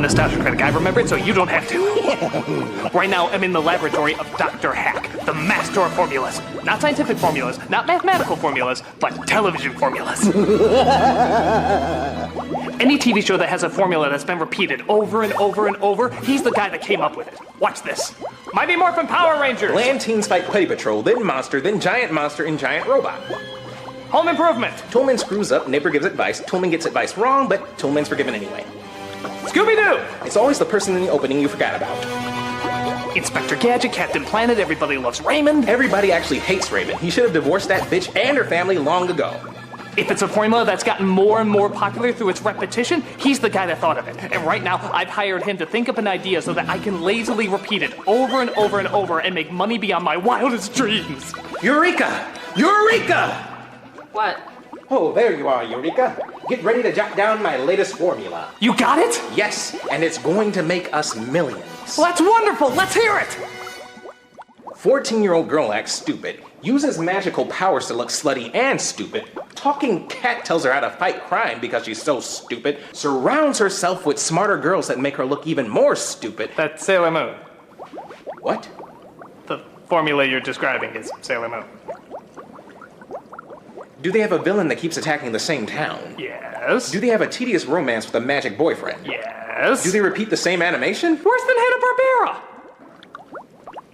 Nostalgia Critic. I remember it so you don't have to. Right now, I'm in the laboratory of Dr. Hack, the master of formulas. Not scientific formulas, not mathematical formulas, but television formulas. Any TV show that has a formula that's been repeated over and over and over, he's the guy that came up with it. Watch this. Mighty Morphin Power Rangers. Land Teens fight Putty Patrol, then Monster, then Giant Monster, and Giant Robot. Home Improvement. Toolman screws up, neighbor gives advice, Toolman gets advice wrong, but Toolman's forgiven anyway. Scooby-Doo. It's always the person in the opening you forgot about. Inspector Gadget, Captain Planet, everybody loves Raymond. Everybody actually hates Raymond. He should have divorced that bitch and her family long ago. If it's a formula that's gotten more and more popular through its repetition, he's the guy that thought of it. And right now, I've hired him to think up an idea so that I can lazily repeat it over and over and over and make money beyond my wildest dreams. Eureka! Eureka! What? Oh, there you are, Eureka. Get ready to jot down my latest formula. You got it? Yes, and it's going to make us millions. Well, that's wonderful. Let's hear it. 14-year-old girl acts stupid, uses magical powers to look slutty and stupid, talking cat tells her how to fight crime because she's so stupid, surrounds herself with smarter girls that make her look even more stupid. That's Sailor Moon. What? The formula you're describing is Sailor Moon. Do they have a villain that keeps attacking the same town? Yes. Do they have a tedious romance with a magic boyfriend? Yes. Do they repeat the same animation? Worse than Hanna-Barbera.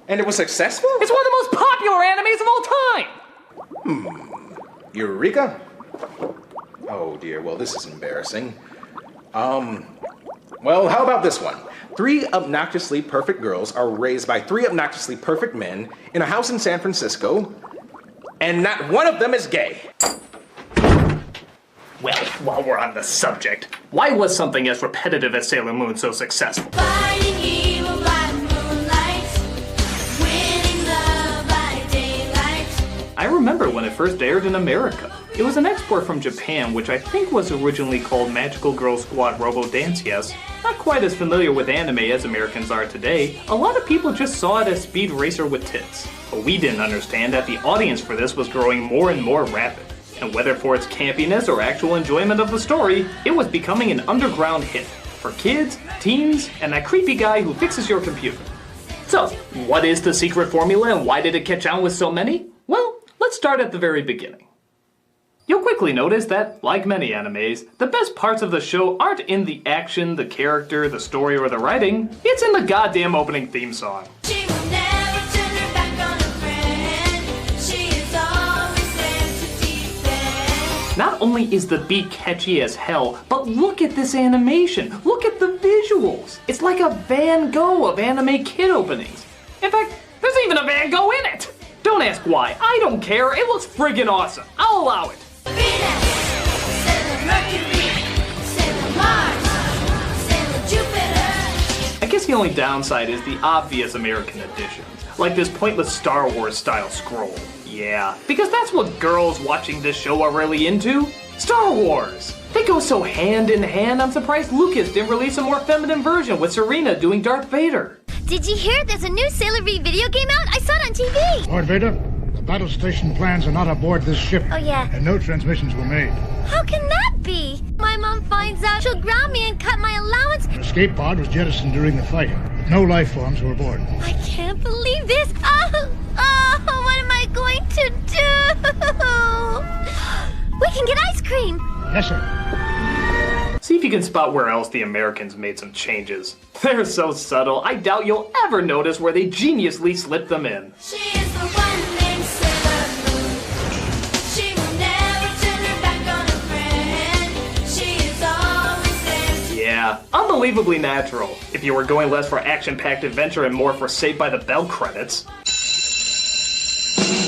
And it was successful? It's one of the most popular animes of all time. Eureka? Oh dear, well this is embarrassing. Well, how about this one? 3 obnoxiously perfect girls are raised by 3 obnoxiously perfect men in a house in San Francisco, and not one of them is gay. Well, while we're on the subject, why was something as repetitive as Sailor Moon so successful? Fighting evil by moonlight, winning love by daylight. I remember when it first aired in America. It was an export from Japan, which I think was originally called Magical Girl Squad Robo Dance Yes. Not quite as familiar with anime as Americans are today, a lot of people just saw it as Speed Racer with tits. But we didn't understand that the audience for this was growing more and more rapid. And whether for its campiness or actual enjoyment of the story, it was becoming an underground hit for kids, teens, and that creepy guy who fixes your computer. So, what is the secret formula and why did it catch on with so many? Well, let's start at the very beginning. You'll quickly notice that, like many animes, the best parts of the show aren't in the action, the character, the story, or the writing. It's in the goddamn opening theme song. She will never turn her back on a friend. She is always there to defend. Not only is the beat catchy as hell, but look at this animation. Look at the visuals. It's like a Van Gogh of anime kid openings. In fact, there's even a Van Gogh in it. Don't ask why. I don't care. It looks friggin' awesome. I'll allow it. Venus, Sailor Mercury, Sailor Mars, Sailor Jupiter. I guess the only downside is the obvious American additions, like this pointless Star Wars style scroll. Yeah, because that's what girls watching this show are really into. Star Wars! They go so hand in hand, I'm surprised Lucas didn't release a more feminine version with Serena doing Darth Vader. Did you hear there's a new Sailor V video game out? I saw it on TV. Lord Vader, the battle station plans are not aboard this ship. Oh, yeah. And no transmissions were made. How can that be? My mom finds out, she'll ground me and cut my allowance. An escape pod was jettisoned during the fight, but no life forms were aboard. I can't believe this. Oh, what am I going to do? We can get ice cream. Yes, sir. See if you can spot where else the Americans made some changes. They're so subtle, I doubt you'll ever notice where they geniusly slipped them in. She is the one named Sailor Moon. She will never turn her back on a friend. She is always there to Yeah, unbelievably natural, if you were going less for action-packed adventure and more for Saved by the Bell credits.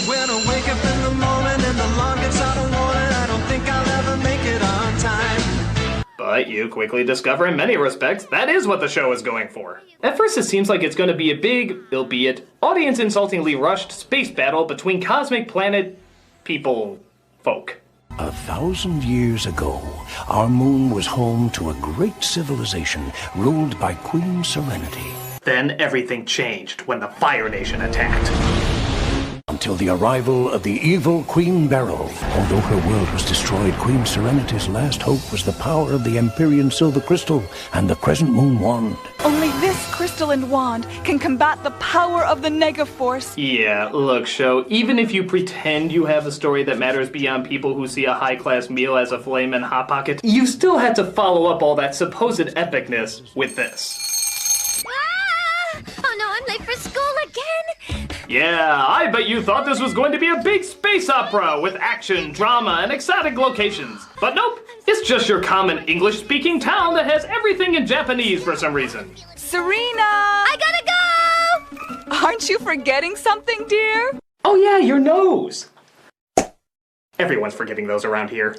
When I wake up in the morning and the alarm gets out of warning, I don't think I'll ever make it on time. But you quickly discover in many respects, that is what the show is going for. At first it seems like it's going to be a big, albeit audience-insultingly rushed, space battle between cosmic planet people folk. 1,000 years ago, our moon was home to a great civilization ruled by Queen Serenity. Then everything changed when the Fire Nation attacked. until the arrival of the evil Queen Beryl. Although her world was destroyed, Queen Serenity's last hope was the power of the Empyrean Silver Crystal and the Crescent Moon Wand. Only this crystalline wand can combat the power of the Negaforce. Yeah, look, Show, even if you pretend you have a story that matters beyond people who see a high-class meal as a flamin' Hot Pocket, you still had to follow up all that supposed epicness with this. Ah! Oh no, I'm late for school again. Yeah, I bet you thought this was going to be a big space opera with action, drama, and exotic locations. But nope, it's just your common English-speaking town that has everything in Japanese for some reason. Serena! I gotta go! Aren't you forgetting something, dear? Oh yeah, your nose! Everyone's forgetting those around here.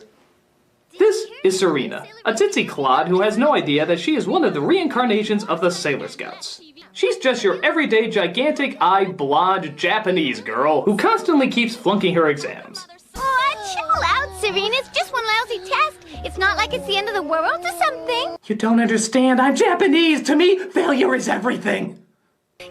This is Serena, a ditzy clod who has no idea that she is one of the reincarnations of the Sailor Scouts. She's just your everyday gigantic-eyed blonde Japanese girl who constantly keeps flunking her exams. Oh, chill out, Serena. It's just one lousy test. It's not like it's the end of the world or something. You don't understand, I'm Japanese! To me, failure is everything!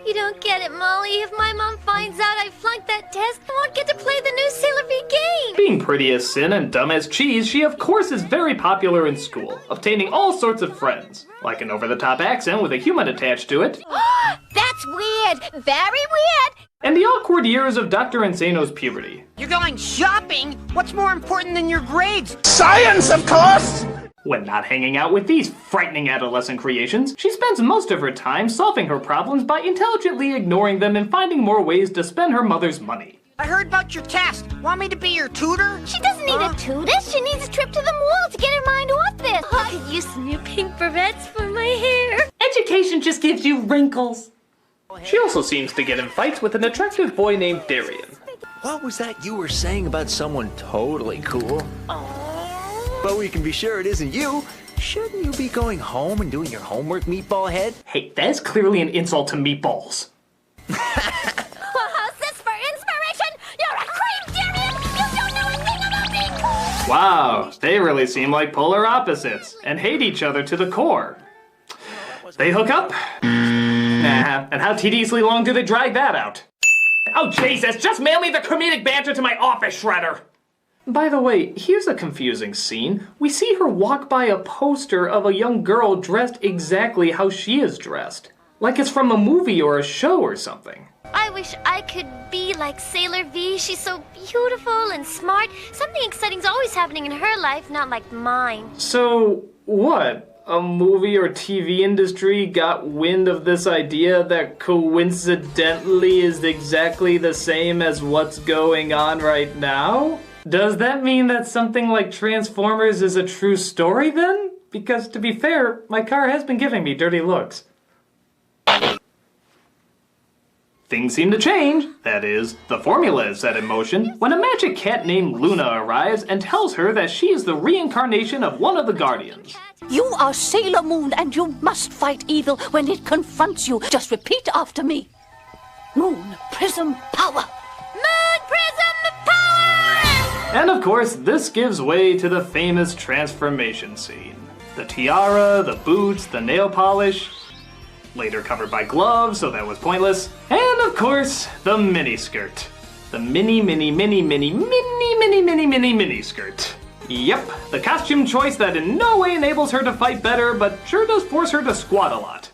You don't get it, Molly. If my mom finds out I flunked that test, I won't get to play the new Sailor V game. Being pretty as sin and dumb as cheese, she of course is very popular in school, obtaining all sorts of friends, like an over-the-top accent with a human attached to it, That's weird. Very weird. and the awkward years of Dr. Insano's puberty. You're going shopping? What's more important than your grades? Science, of course! When not hanging out with these frightening adolescent creations, she spends most of her time solving her problems by intelligently ignoring them and finding more ways to spend her mother's money. I heard about your test. Want me to be your tutor? She doesn't need a tutor. She needs a trip to the mall to get her mind off this. I could use some new pink barrettes for my hair. Education just gives you wrinkles. She also seems to get in fights with an attractive boy named Darian. What was that you were saying about someone totally cool? But we can be sure it isn't you. Shouldn't you be going home and doing your homework, meatball head? Hey, that is clearly an insult to meatballs. Well, how's this for inspiration? You're a creep, Darian. You don't know a thing about being cool. Wow, they really seem like polar opposites and hate each other to the core. They hook up? Nah, and how tediously long do they drag that out? Oh Jesus, just mail me the comedic banter to my office, Shredder! By the way, here's a confusing scene. We see her walk by a poster of a young girl dressed exactly how she is dressed. Like it's from a movie or a show or something. I wish I could be like Sailor V. She's so beautiful and smart. Something exciting's always happening in her life, not like mine. So, what? A movie or TV industry got wind of this idea that coincidentally is exactly the same as what's going on right now? Does that mean that something like Transformers is a true story then? Because to be fair, my car has been giving me dirty looks. Things seem to change. That is, the formula is set in motion when a magic cat named Luna arrives and tells her that she is the reincarnation of one of the Guardians. You are Sailor Moon, and you must fight evil when it confronts you. Just repeat after me. Moon Prism Power. Moon Prism Power! And of course, this gives way to the famous transformation scene. The tiara, the boots, the nail polish, later covered by gloves, so that was pointless. And of course, the miniskirt. The mini skirt. Yep, the costume choice that in no way enables her to fight better, but sure does force her to squat a lot.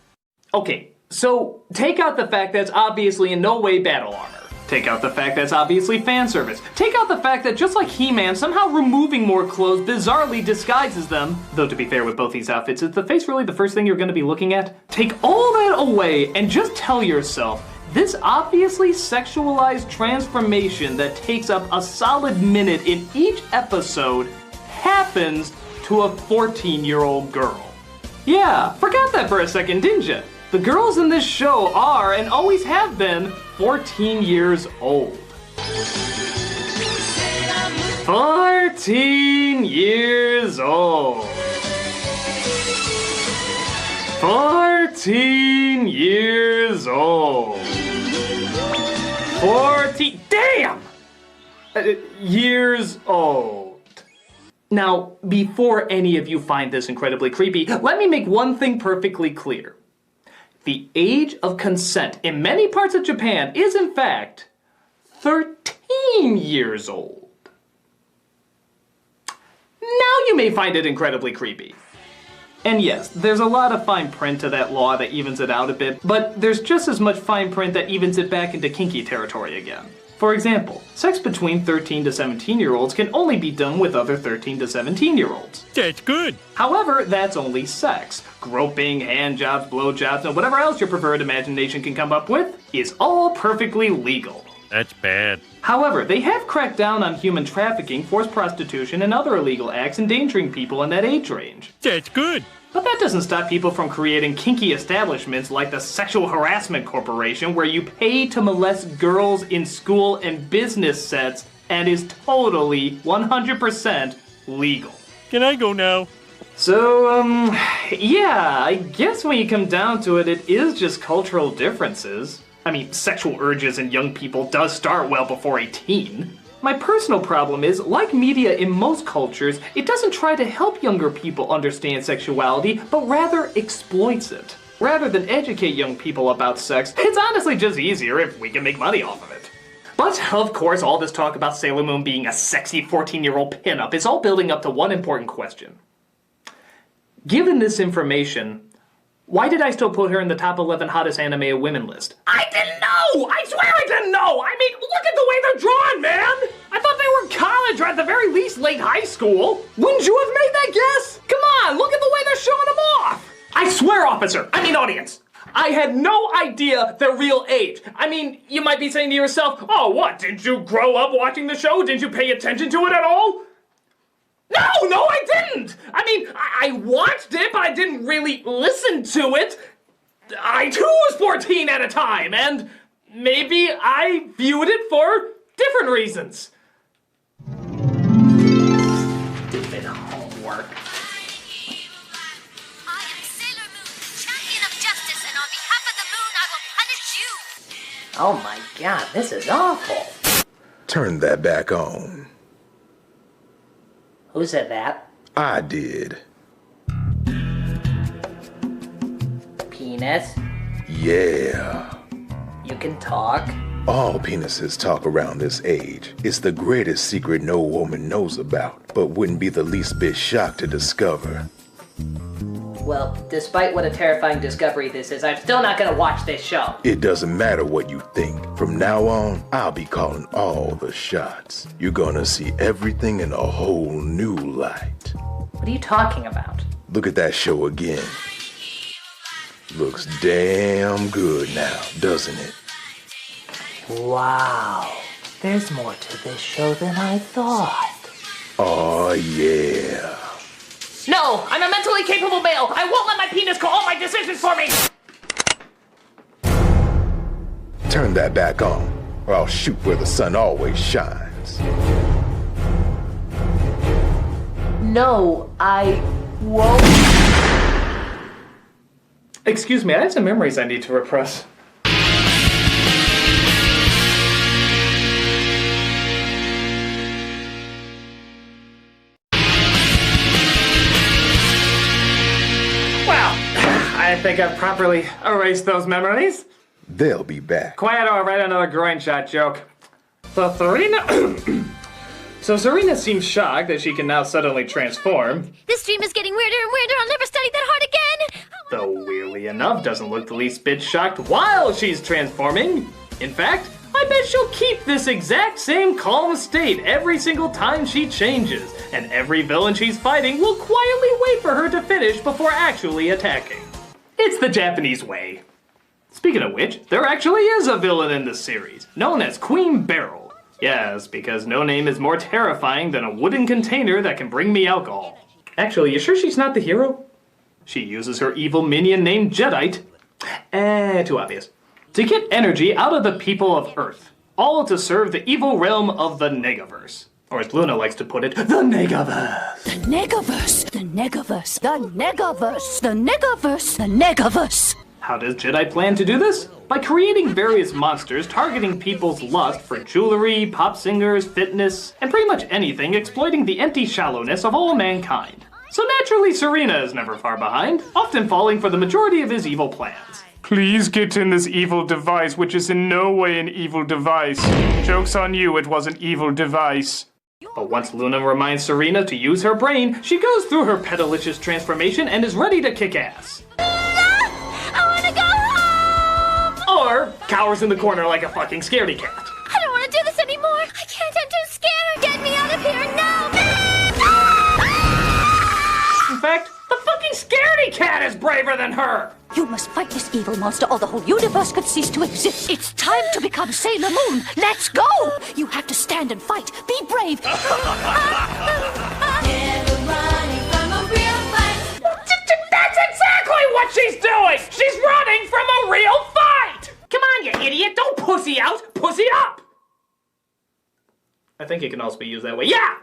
Okay, so take out the fact that it's obviously in no way battle armor. Take out the fact that it's obviously fan service. Take out the fact that just like He-Man, somehow removing more clothes bizarrely disguises them. Though to be fair with both these outfits, is the face really the first thing you're gonna be looking at? Take all that away and just tell yourself, this obviously sexualized transformation that takes up a solid minute in each episode happens to a 14-year-old girl. Yeah, forgot that for a second, didn't you? The girls in this show are, and always have been, 14 years old. 14 years old. 14 years old. 14, damn! Years old. Now, before any of you find this incredibly creepy, let me make one thing perfectly clear. The age of consent in many parts of Japan is in fact 13. 15 years old. Now you may find it incredibly creepy. And yes, there's a lot of fine print to that law that evens it out a bit, but there's just as much fine print that evens it back into kinky territory again. For example, sex between 13 to 17-year-olds can only be done with other 13 to 17-year-olds. That's good. However, that's only sex. Groping, handjobs, blowjobs, and whatever else your preferred imagination can come up with is all perfectly legal. That's bad. However, they have cracked down on human trafficking, forced prostitution, and other illegal acts endangering people in that age range. That's good. But that doesn't stop people from creating kinky establishments like the Sexual Harassment Corporation, where you pay to molest girls in school and business sets and is totally 100% legal. Can I go now? So, yeah, I guess when you come down to it, it is just cultural differences. I mean, sexual urges in young people does start well before 18. My personal problem is, like media in most cultures, it doesn't try to help younger people understand sexuality, but rather exploits it. Rather than educate young people about sex, it's honestly just easier if we can make money off of it. But, of course, all this talk about Sailor Moon being a sexy 14-year-old pinup is all building up to one important question. Given this information, why did I still put her in the top 11 hottest anime women list? I didn't know! I swear I didn't know! I mean, look at the way they're drawn, man! I thought they were college or at the very least late high school. Wouldn't you have made that guess? Come on, look at the way they're showing them off! I swear, audience, I had no idea their real age. I mean, you might be saying to yourself, oh, what, didn't you grow up watching the show? Didn't you pay attention to it at all? No, I didn't! I mean, I watched it, but I didn't really listen to it. I too was 14 at a time, and maybe I viewed it for different reasons. Stupid homework. I am Sailor Moon, champion of justice, and on behalf of the moon, I will punish you. Oh my god, this is awful. Turn that back on. Who said that? I did. Penis? Yeah. You can talk? All penises talk around this age. It's the greatest secret no woman knows about, but wouldn't be the least bit shocked to discover. Well, despite what a terrifying discovery this is, I'm still not gonna watch this show. It doesn't matter what you think. From now on, I'll be calling all the shots. You're gonna see everything in a whole new light. What are you talking about? Look at that show again. Looks damn good now, doesn't it? Wow. There's more to this show than I thought. Oh yeah. No! I'm a mentally capable male! I won't let my penis call all my decisions for me! Turn that back on, or I'll shoot where the sun always shines. No, I won't. Excuse me, I have some memories I need to repress. I think I've properly erased those memories. They'll be back. Quiet or I'll write another groin shot joke. So Serena seems shocked that she can now suddenly transform. This dream is getting weirder and weirder. I'll never study that hard again. Though weirdly enough, doesn't look the least bit shocked while she's transforming. In fact, I bet she'll keep this exact same calm state every single time she changes, and every villain she's fighting will quietly wait for her to finish before actually attacking. It's the Japanese way. Speaking of which, there actually is a villain in this series, known as Queen Beryl. Yes, because no name is more terrifying than a wooden container that can bring me alcohol. Actually, you sure she's not the hero? She uses her evil minion named Jailbait. Too obvious. To get energy out of the people of Earth, all to serve the evil realm of the Negaverse. Or as Luna likes to put it, the Negaverse. The Negaverse! The Negaverse! The Negaverse! The Negaverse! The Negaverse! How does Jedi plan to do this? By creating various monsters targeting people's lust for jewelry, pop singers, fitness, and pretty much anything exploiting the empty shallowness of all mankind. So naturally, Serena is never far behind, often falling for the majority of his evil plans. Please get in this evil device, which is in no way an evil device. Joke's on you, it was an evil device. But once Luna reminds Serena to use her brain, she goes through her petalicious transformation and is ready to kick ass. I wanna go home! Or cowers in the corner like a fucking scaredy cat. I don't wanna do this anymore! I can't, I'm too scared! Get me out of here now! In fact, the fucking scaredy cat is braver than her! You must fight this evil monster or the whole universe could cease to exist. It's time to become Sailor Moon. Let's go! You have to stand and fight. Be brave. Never running from a real fight. That's exactly what she's doing! She's running from a real fight! Come on, you idiot! Don't pussy out! Pussy up! I think it can also be used that way. Yeah!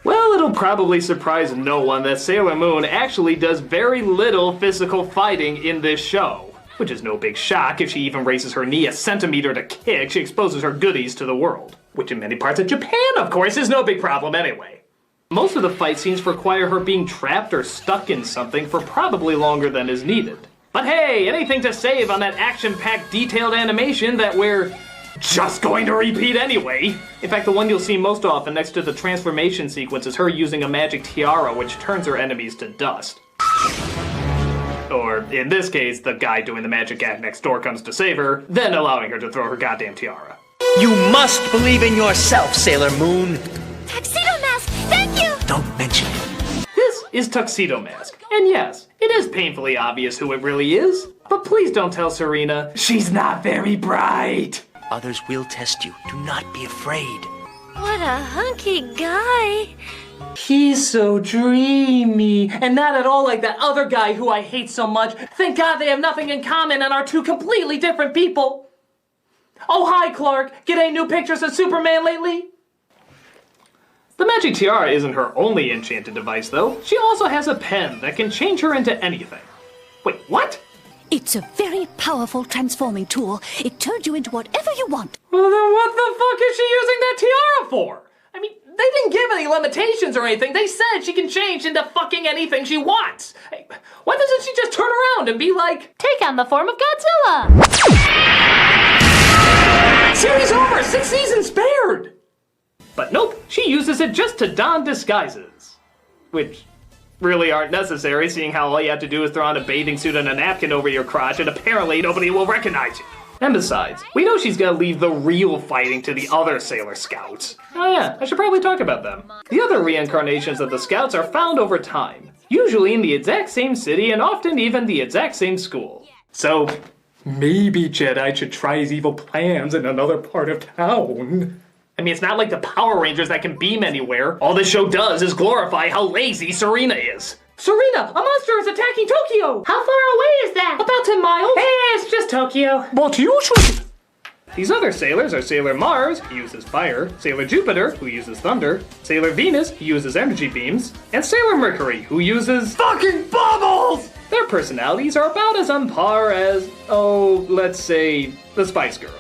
Well, it'll probably surprise no one that Sailor Moon actually does very little physical fighting in this show. Which is no big shock. If she even raises her knee a centimeter to kick, she exposes her goodies to the world. Which in many parts of Japan, of course, is no big problem anyway. Most of the fight scenes require her being trapped or stuck in something for probably longer than is needed. But hey, anything to save on that action-packed detailed animation that we're just going to repeat anyway. In fact, the one you'll see most often next to the transformation sequence is her using a magic tiara which turns her enemies to dust. Or, in this case, the guy doing the magic act next door comes to save her, then allowing her to throw her goddamn tiara. You must believe in yourself, Sailor Moon. Tuxedo Mask, thank you! Don't mention it. This is Tuxedo Mask. And yes, it is painfully obvious who it really is. But please don't tell Serena, she's not very bright. Others will test you. Do not be afraid. What a hunky guy. He's so dreamy, and not at all like that other guy who I hate so much. Thank God they have nothing in common and are two completely different people. Oh, hi, Clark. Get any new pictures of Superman lately? The magic tiara isn't her only enchanted device, though. She also has a pen that can change her into anything. Wait, what? It's a very powerful transforming tool. It turns you into whatever you want. Well, then what the fuck is she using that tiara for? I mean, they didn't give any limitations or anything. They said she can change into fucking anything she wants. Hey, why doesn't she just turn around and be like, take on the form of Godzilla? Series over, 6 seasons spared! But nope, she uses it just to don disguises. Which really aren't necessary, seeing how all you have to do is throw on a bathing suit and a napkin over your crotch and apparently nobody will recognize you. And besides, we know she's gonna leave the real fighting to the other Sailor Scouts. Oh yeah, I should probably talk about them. The other reincarnations of the Scouts are found over time, usually in the exact same city and often even the exact same school. So, maybe Jedi should try his evil plans in another part of town. I mean, it's not like the Power Rangers that can beam anywhere. All this show does is glorify how lazy Serena is. Serena, a monster is attacking Tokyo! How far away is that? About 10 miles. Hey, it's just Tokyo. But usually... These other sailors are Sailor Mars, who uses fire, Sailor Jupiter, who uses thunder, Sailor Venus, who uses energy beams, and Sailor Mercury, who uses fucking bubbles! Their personalities are about as on par as, oh, let's say, the Spice Girls.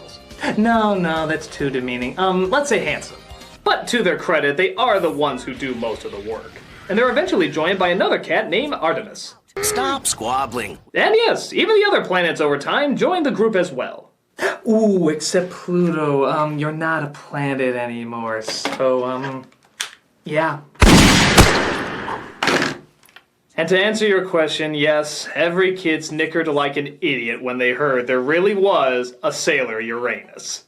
No, that's too demeaning. Let's say handsome. But to their credit, they are the ones who do most of the work. And they're eventually joined by another cat named Artemis. Stop squabbling. And yes, even the other planets over time join the group as well. Ooh, except Pluto. You're not a planet anymore, so, yeah. And to answer your question, yes, every kid snickered like an idiot when they heard there really was a Sailor Uranus.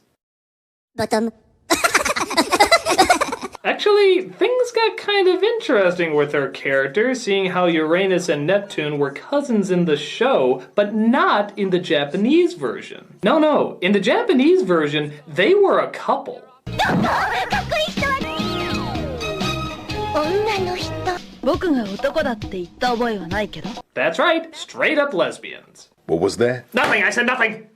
Actually, things got kind of interesting with her character, seeing how Uranus and Neptune were cousins in the show, but not in the Japanese version. No, in the Japanese version, they were a couple. That's right, straight up lesbians. What was that? Nothing, I said nothing!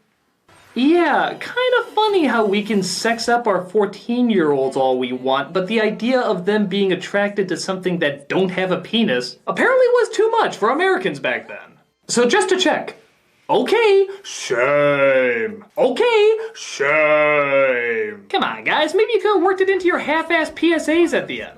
Yeah, kind of funny how we can sex up our 14-year-olds all we want, but the idea of them being attracted to something that don't have a penis apparently was too much for Americans back then. So just to check. Okay, shame. Okay, shame. Come on, guys, maybe you could have worked it into your half-assed PSAs at the end.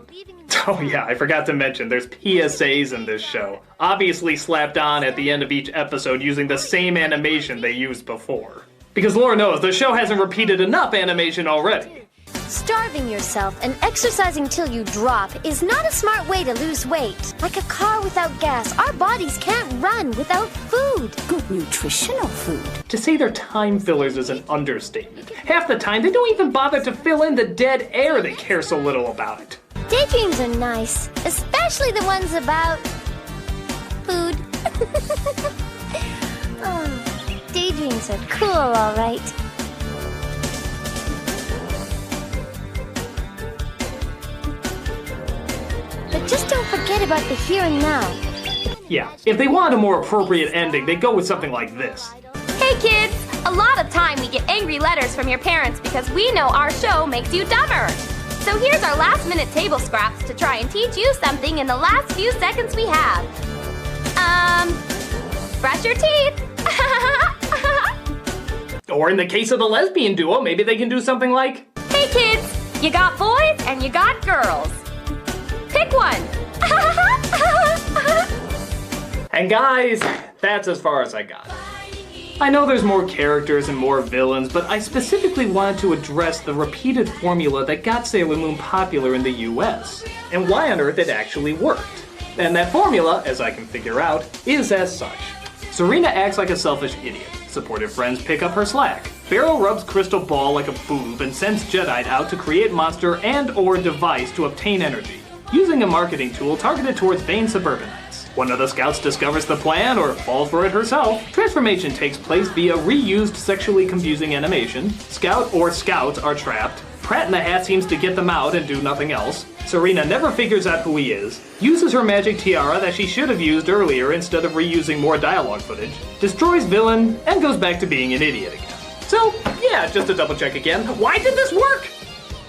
Oh yeah, I forgot to mention, there's PSAs in this show, obviously slapped on at the end of each episode using the same animation they used before. Because Lord knows, the show hasn't repeated enough animation already. Starving yourself and exercising till you drop is not a smart way to lose weight. Like a car without gas, our bodies can't run without food. Good nutritional food. To say they're time fillers is an understatement. Half the time, they don't even bother to fill in the dead air they care so little about it. Daydreams are nice, especially the ones about food. Oh, daydreams are cool, all right. But just don't forget about the here and now. Yeah, if they want a more appropriate ending, they go with something like this. Hey kids! A lot of time we get angry letters from your parents because we know our show makes you dumber. So here's our last minute table scraps to try and teach you something in the last few seconds we have. Brush your teeth. Or in the case of the lesbian duo, maybe they can do something like, hey kids, you got boys and you got girls. Pick one. and guys, that's as far as I got. I know there's more characters and more villains, but I specifically wanted to address the repeated formula that got Sailor Moon popular in the US, and why on earth it actually worked. And that formula, as I can figure out, is as such. Serena acts like a selfish idiot. Supportive friends pick up her slack. Barrel rubs Crystal Ball like a boob and sends Jedi out to create monster and or device to obtain energy, using a marketing tool targeted towards vain suburbanites. One of the scouts discovers the plan or falls for it herself. Transformation takes place via reused sexually confusing animation. Scout or scouts are trapped. Pratt in the Hat seems to get them out and do nothing else. Serena never figures out who he is, uses her magic tiara that she should have used earlier instead of reusing more dialogue footage, destroys villain, and goes back to being an idiot again. So, yeah, just to double check again, why did this work?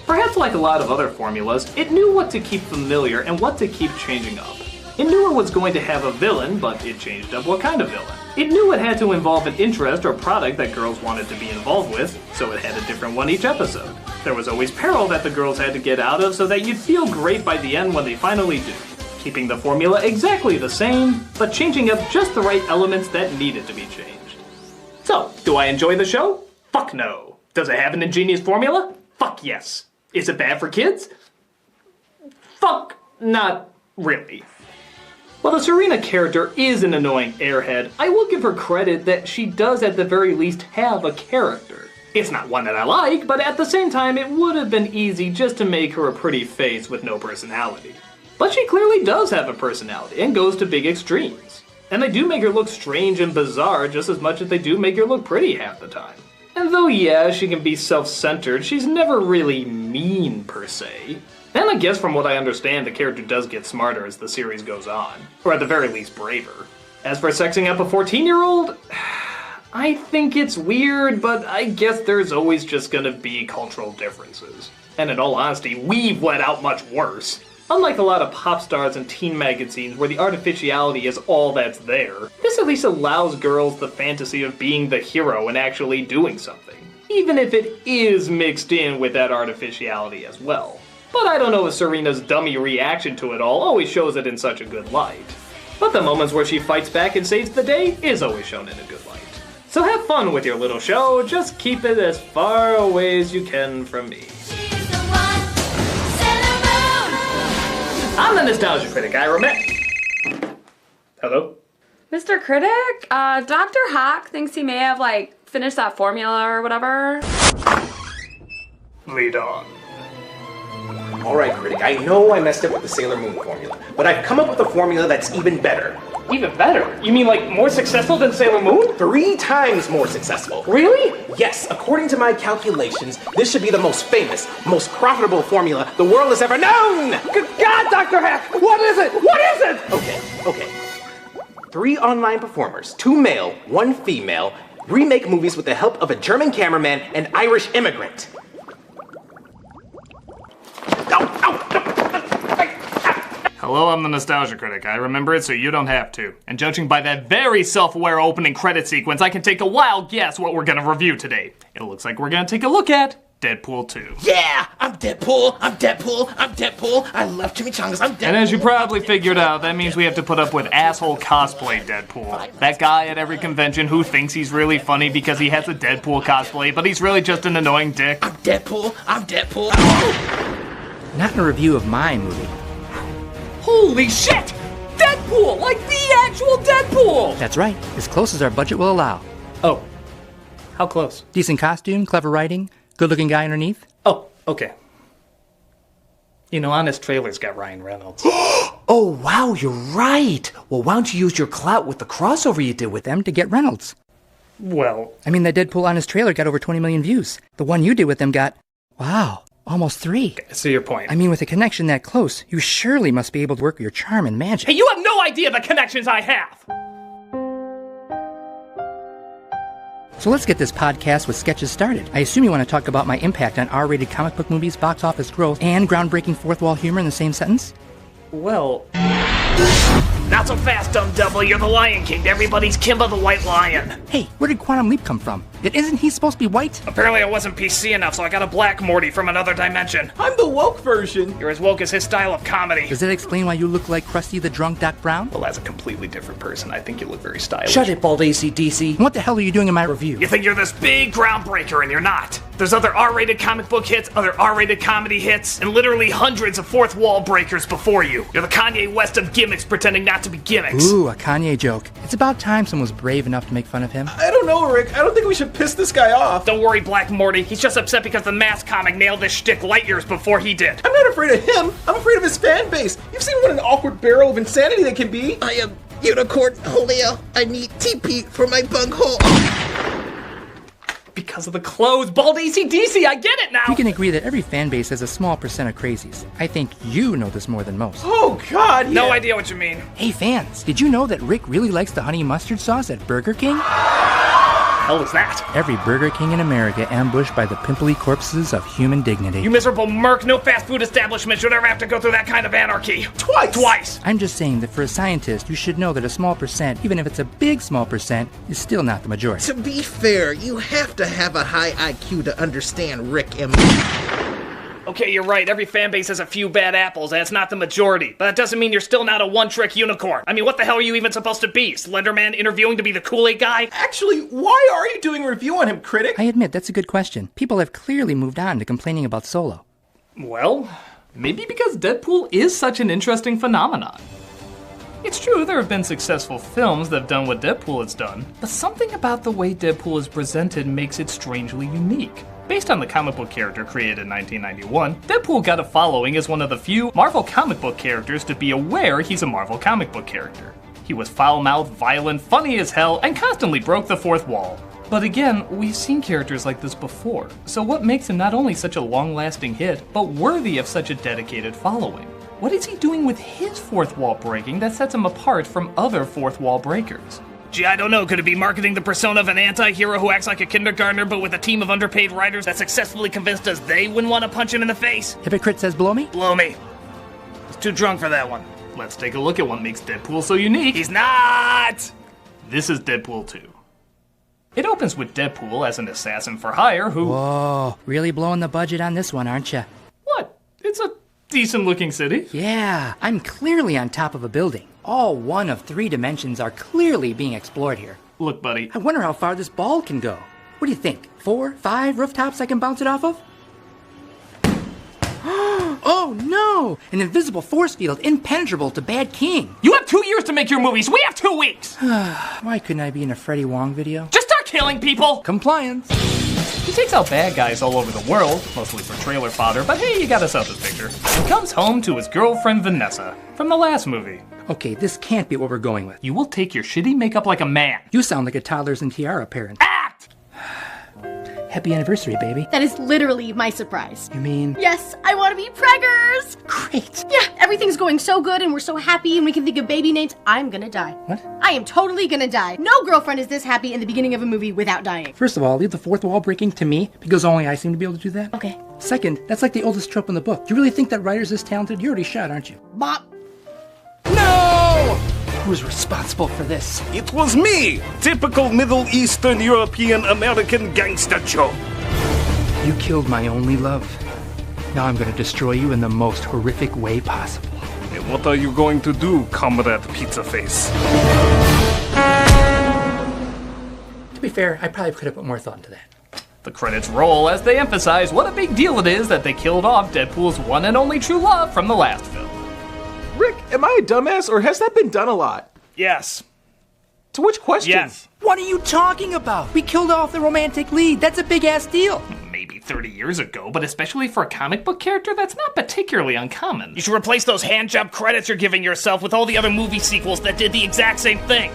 Perhaps like a lot of other formulas, it knew what to keep familiar and what to keep changing up. It knew it was going to have a villain, but it changed up what kind of villain. It knew it had to involve an interest or product that girls wanted to be involved with, so it had a different one each episode. There was always peril that the girls had to get out of so that you'd feel great by the end when they finally do. Keeping the formula exactly the same, but changing up just the right elements that needed to be changed. So, do I enjoy the show? Fuck no. Does it have an ingenious formula? Fuck yes. Is it bad for kids? Fuck not really. While the Serena character is an annoying airhead, I will give her credit that she does at the very least have a character. It's not one that I like, but at the same time it would have been easy just to make her a pretty face with no personality. But she clearly does have a personality and goes to big extremes. And they do make her look strange and bizarre just as much as they do make her look pretty half the time. And though yeah, she can be self-centered, she's never really mean per se. And I guess from what I understand, the character does get smarter as the series goes on. Or at the very least, braver. As for sexing up a 14-year-old, I think it's weird, but I guess there's always just gonna be cultural differences. And in all honesty, we've let out much worse. Unlike a lot of pop stars and teen magazines where the artificiality is all that's there, this at least allows girls the fantasy of being the hero and actually doing something. Even if it is mixed in with that artificiality as well. But I don't know if Serena's dummy reaction to it all always shows it in such a good light. But the moments where she fights back and saves the day is always shown in a good light. So have fun with your little show, just keep it as far away as you can from me. I'm the Nostalgia Critic, I remember. Hello? Mr. Critic, Dr. Hawk thinks he may have, finished that formula or whatever. Lead on. Alright, Critic, I know I messed up with the Sailor Moon formula, but I've come up with a formula that's even better. Even better? You mean more successful than Sailor Moon? 3 times more successful. Really? Yes, according to my calculations, this should be the most famous, most profitable formula the world has ever known! Good God, Dr. Hack! What is it? What is it? Okay. 3 online performers, 2 male, 1 female, remake movies with the help of a German cameraman and Irish immigrant. Hello, I'm the Nostalgia Critic. I remember it so you don't have to. And judging by that very self-aware opening credit sequence, I can take a wild guess what we're gonna review today. It looks like we're gonna take a look at Deadpool 2. Yeah! I'm Deadpool! I'm Deadpool! I'm Deadpool! I love chimichangas! I'm Deadpool! And as you probably figured out, that means we have to put up with asshole cosplay Deadpool. That guy at every convention who thinks he's really funny because he has a Deadpool cosplay, but he's really just an annoying dick. I'm Deadpool! I'm Deadpool! Not in a review of my movie. Holy shit! Deadpool! Like the actual Deadpool! That's right, as close as our budget will allow. Oh. How close? Decent costume, clever writing, good-looking guy underneath. Oh, okay. You know, Honest Trailer's got Ryan Reynolds. Oh, wow, you're right. Well, why don't you use your clout with the crossover you did with them to get Reynolds? Well... I mean, that Deadpool Honest Trailer got over 20 million views. The one you did with them got, wow, almost 3. I see your point. I mean, with a connection that close, you surely must be able to work your charm and magic. Hey, you have no idea the connections I have! So let's get this podcast with sketches started. I assume you want to talk about my impact on R-rated comic book movies, box office growth, and groundbreaking fourth wall humor in the same sentence? Well... Not so fast, dumb devil. You're the Lion King. Everybody's Kimba the White Lion. Hey, where did Quantum Leap come from? Isn't he supposed to be white? Apparently I wasn't PC enough, so I got a black Morty from another dimension. I'm the woke version. You're as woke as his style of comedy. Does that explain why you look like Krusty the Drunk Doc Brown? Well, as a completely different person, I think you look very stylish. Shut it, bald AC/DC. What the hell are you doing in my review? You think you're this big groundbreaker, and you're not. There's other R-rated comic book hits, other R-rated comedy hits, and literally hundreds of fourth wall breakers before you. You're the Kanye West of gimmicks pretending not to be gimmicks. Ooh, a Kanye joke. It's about time someone was brave enough to make fun of him. I don't know, Rick. I don't think we should piss this guy off. Don't worry, Black Morty. He's just upset because the Mask comic nailed this shtick light years before he did. I'm not afraid of him. I'm afraid of his fan base. You've seen what an awkward barrel of insanity they can be. I am Unicorn Julio. I need TP for my bunghole. Because of the clothes, bald AC/DC, I get it now! We can agree that every fan base has a small percent of crazies. I think you know this more than most. Oh, God, yeah. No idea what you mean. Hey, fans, did you know that Rick really likes the honey mustard sauce at Burger King? Hell is that? Every Burger King in America ambushed by the pimply corpses of human dignity. You miserable merc, no fast food establishment should ever have to go through that kind of anarchy. Twice! I'm just saying that for a scientist, you should know that a small percent, even if it's a big small percent, is still not the majority. To be fair, you have to have a high IQ to understand Rick and Okay, you're right. Every fan base has a few bad apples, and it's not the majority. But that doesn't mean you're still not a one-trick unicorn. I mean, what the hell are you even supposed to be? Slenderman interviewing to be the Kool-Aid guy? Actually, why are you doing a review on him, critic? I admit, that's a good question. People have clearly moved on to complaining about Solo. Well, maybe because Deadpool is such an interesting phenomenon. It's true, there have been successful films that have done what Deadpool has done, but something about the way Deadpool is presented makes it strangely unique. Based on the comic book character created in 1991, Deadpool got a following as one of the few Marvel comic book characters to be aware he's a Marvel comic book character. He was foul-mouthed, violent, funny as hell, and constantly broke the fourth wall. But again, we've seen characters like this before, so what makes him not only such a long-lasting hit, but worthy of such a dedicated following? What is he doing with his fourth wall breaking that sets him apart from other fourth wall breakers? Gee, I don't know. Could it be marketing the persona of an anti-hero who acts like a kindergartner but with a team of underpaid writers that successfully convinced us they wouldn't want to punch him in the face? Hypocrite says blow me? Blow me. I was too drunk for that one. Let's take a look at what makes Deadpool so unique. He's not! This is Deadpool 2. It opens with Deadpool as an assassin for hire who... Whoa, really blowing the budget on this one, aren't you? What? It's a decent-looking city. Yeah, I'm clearly on top of a building. All one of 3 dimensions are clearly being explored here. Look, buddy. I wonder how far this ball can go. What do you think? 4, 5 rooftops I can bounce it off of? Oh no! An invisible force field impenetrable to Bad King. You have 2 years to make your movies. We have 2 weeks. Why couldn't I be in a Freddie Wong video? Just start killing people. Compliance. He takes out bad guys all over the world, mostly for trailer fodder, but hey, you got us out this picture. And comes home to his girlfriend Vanessa, from the last movie. Okay, this can't be what we're going with. You will take your shitty makeup like a man. You sound like a toddlers and tiara parent. Act! Happy anniversary, baby. That is literally my surprise. You mean? Yes, I want to be preggers! Great. Yeah, everything's going so good and we're so happy and we can think of baby names. I'm gonna die. What? I am totally gonna die. No girlfriend is this happy in the beginning of a movie without dying. First of all, leave the fourth wall breaking to me, because only I seem to be able to do that. Okay. Second, that's like the oldest trope in the book. You really think that writer's this talented? You're already shot, aren't you? Bop. No! Who's responsible for this? It was me! Typical Middle Eastern European American gangster joke. You killed my only love. Now I'm going to destroy you in the most horrific way possible. And what are you going to do, Comrade Pizza Face? To be fair, I probably could have put more thought into that. The credits roll as they emphasize what a big deal it is that they killed off Deadpool's one and only true love from the last film. Rick, am I a dumbass or has that been done a lot? Yes. To which question? Yes. What are you talking about? We killed off the romantic lead. That's a big-ass deal. Maybe 30 years ago, but especially for a comic book character, that's not particularly uncommon. You should replace those hand-job credits you're giving yourself with all the other movie sequels that did the exact same thing.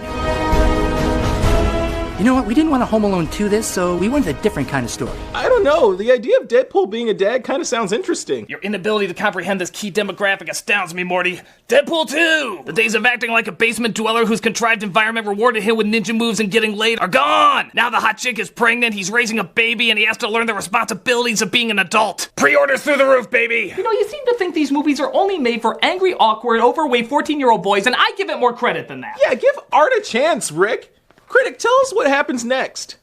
You know what? We didn't want a Home Alone 2 this, so we wanted a different kind of story. I don't know. The idea of Deadpool being a dad kind of sounds interesting. Your inability to comprehend this key demographic astounds me, Morty. Deadpool 2! The days of acting like a basement dweller whose contrived environment rewarded him with ninja moves and getting laid are gone! Now the hot chick is pregnant, he's raising a baby, and he has to learn the responsibilities of being an adult. Pre-orders through the roof, baby! You know, you seem to think these movies are only made for angry, awkward, overweight 14-year-old boys, and I give it more credit than that. Yeah, give art a chance, Rick. Critic, tell us what happens next.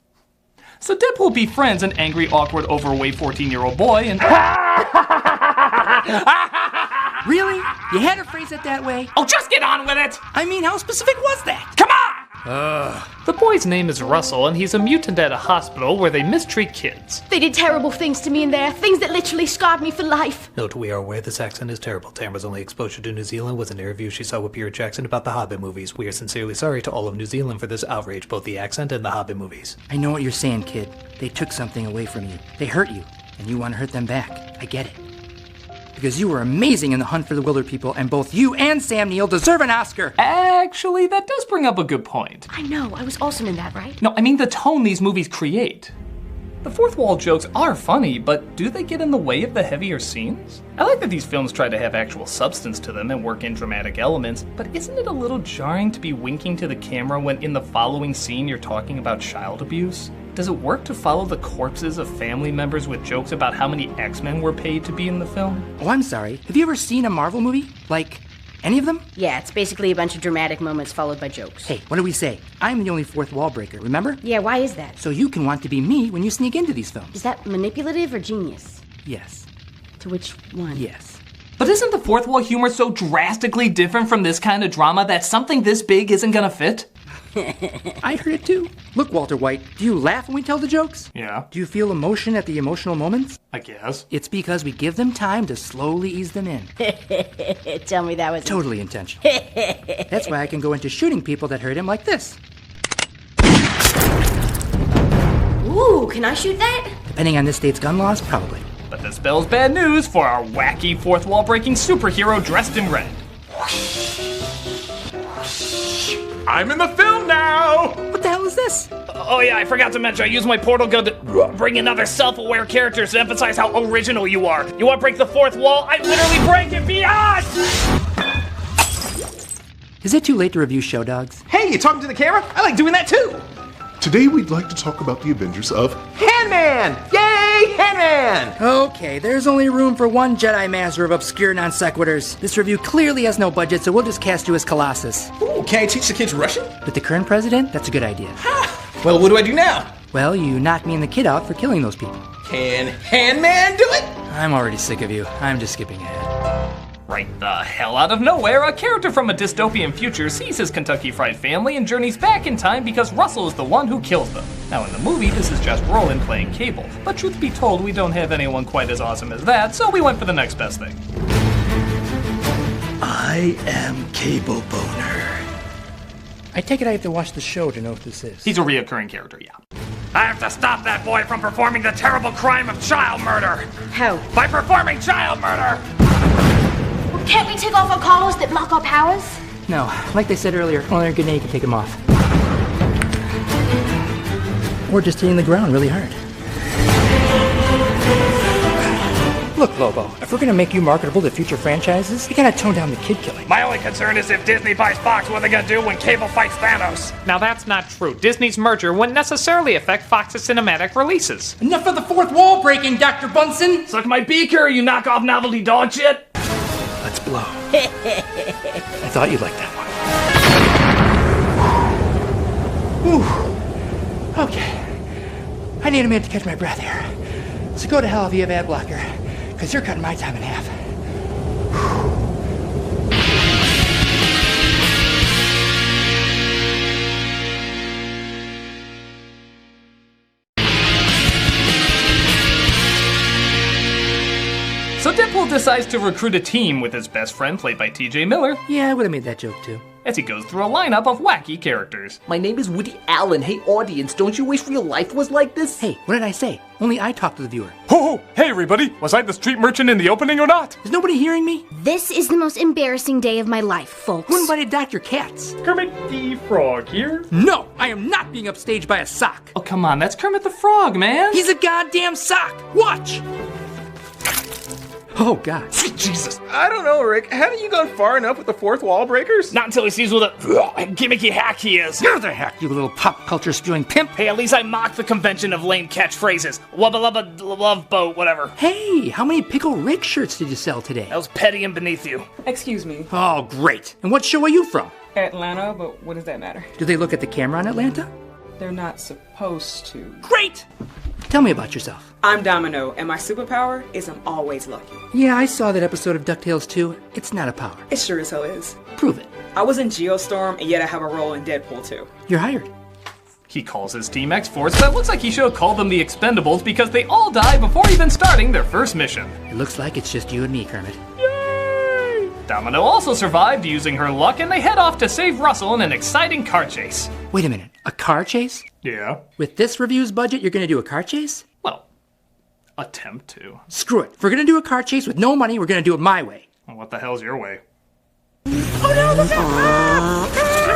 So Deadpool befriends an angry, awkward, overweight 14-year-old boy and... Really? You had to phrase it that way? Oh, just get on with it! I mean, how specific was that? Come on! The boy's name is Russell, and he's a mutant at a hospital where they mistreat kids. They did terrible things to me in there, things that literally scarred me for life. Note, we are aware this accent is terrible. Tamara's only exposure to New Zealand was an interview she saw with Peter Jackson about the Hobbit movies. We are sincerely sorry to all of New Zealand for this outrage, both the accent and the Hobbit movies. I know what you're saying, kid. They took something away from you. They hurt you, and you want to hurt them back. I get it. Because you were amazing in The Hunt for the Wilder People, and both you and Sam Neill deserve an Oscar! Actually, that does bring up a good point. I know, I was awesome in that, right? No, I mean the tone these movies create. The fourth wall jokes are funny, but do they get in the way of the heavier scenes? I like that these films try to have actual substance to them and work in dramatic elements, but isn't it a little jarring to be winking to the camera when in the following scene you're talking about child abuse? Does it work to follow the corpses of family members with jokes about how many X-Men were paid to be in the film? Oh, I'm sorry. Have you ever seen a Marvel movie? Like, any of them? Yeah, it's basically a bunch of dramatic moments followed by jokes. Hey, what do we say? I'm the only fourth wall breaker, remember? Yeah, why is that? So you can want to be me when you sneak into these films. Is that manipulative or genius? Yes. To which one? Yes. But isn't the fourth wall humor so drastically different from this kind of drama that something this big isn't gonna fit? I heard it too. Look, Walter White, do you laugh when we tell the jokes? Yeah. Do you feel emotion at the emotional moments? I guess. It's because we give them time to slowly ease them in. Tell me that was... Totally intentional. That's why I can go into shooting people that hurt him like this. Ooh, can I shoot that? Depending on this state's gun laws, probably. But this spells bad news for our wacky fourth wall breaking superhero dressed in red. I'm in the film now! What the hell is this? Oh yeah, I forgot to mention I used my portal gun to bring in other self-aware characters to emphasize how original you are. You want to break the fourth wall? I literally break it beyond! Is it too late to review Show Dogs? Hey, you talking to the camera? I like doing that too! Today we'd like to talk about the Avengers of Handman! Yay, Handman! Okay, there's only room for one Jedi Master of obscure non sequiturs. This review clearly has no budget, so we'll just cast you as Colossus. Ooh, can I teach the kids Russian? With the current president, that's a good idea. Well, what do I do now? Well, you knock me and the kid out for killing those people. Can Handman do it? I'm already sick of you. I'm just skipping ahead. Right the hell out of nowhere, a character from a dystopian future sees his Kentucky Fried family and journeys back in time because Russell is the one who kills them. Now in the movie, this is just Roland playing Cable, but truth be told, we don't have anyone quite as awesome as that, so we went for the next best thing. I am Cable Boner. I take it I have to watch the show to know what this is. He's a reoccurring character, yeah. I have to stop that boy from performing the terrible crime of child murder! How? By performing child murder! Can't we take off our collars that block our powers? No, like they said earlier, only a grenade can take them off. Or just hitting the ground really hard. Look, Lobo, if we're gonna make you marketable to future franchises, you gotta tone down the kid killing. My only concern is if Disney buys Fox, what are they gonna do when Cable fights Thanos? Now that's not true. Disney's merger wouldn't necessarily affect Fox's cinematic releases. Enough of the fourth wall breaking, Dr. Bunsen! Suck my beaker, you knockoff novelty dog shit! Let's blow. I thought you'd like that one. Whew. Okay. I need a minute to catch my breath here. So go to hell if you have ad blocker, because you're cutting my time in half. So Deadpool decides to recruit a team with his best friend, played by TJ Miller. Yeah, I would have made that joke too. As he goes through a lineup of wacky characters. My name is Woody Allen. Hey, audience, don't you wish real life was like this? Hey, what did I say? Only I talk to the viewer. Ho ho! Hey everybody! Was I the street merchant in the opening or not? Is nobody hearing me? This is the most embarrassing day of my life, folks. Who invited Dr. Katz? Kermit the Frog here. No, I am not being upstaged by a sock. Oh, come on, that's Kermit the Frog, man. He's a goddamn sock. Watch! Oh, God. Sweet Jesus. I don't know, Rick. Haven't you gone far enough with the fourth wall breakers? Not until he sees what a gimmicky hack he is. You're the hack, you little pop culture spewing pimp. Hey, at least I mocked the convention of lame catchphrases. Wubba lubba love boat, whatever. Hey, how many Pickle Rick shirts did you sell today? That was petty and beneath you. Excuse me. Oh, great. And what show are you from? Atlanta, but what does that matter? Do they look at the camera in Atlanta? They're not supposed to. Great! Tell me about yourself. I'm Domino, and my superpower is I'm always lucky. Yeah, I saw that episode of DuckTales 2. It's not a power. It sure as hell is. Prove it. I was in Geostorm, and yet I have a role in Deadpool 2. You're hired. He calls his team X-Force, but it looks like he should have called them the Expendables because they all die before even starting their first mission. It looks like it's just you and me, Kermit. Yay! Domino also survived using her luck, and they head off to save Russell in an exciting car chase. Wait a minute, a car chase? Yeah. With this review's budget, you're gonna do a car chase? Well, attempt to. Screw it. If we're gonna do a car chase with no money, we're gonna do it my way. Well, what the hell's your way? Oh no, look out! No,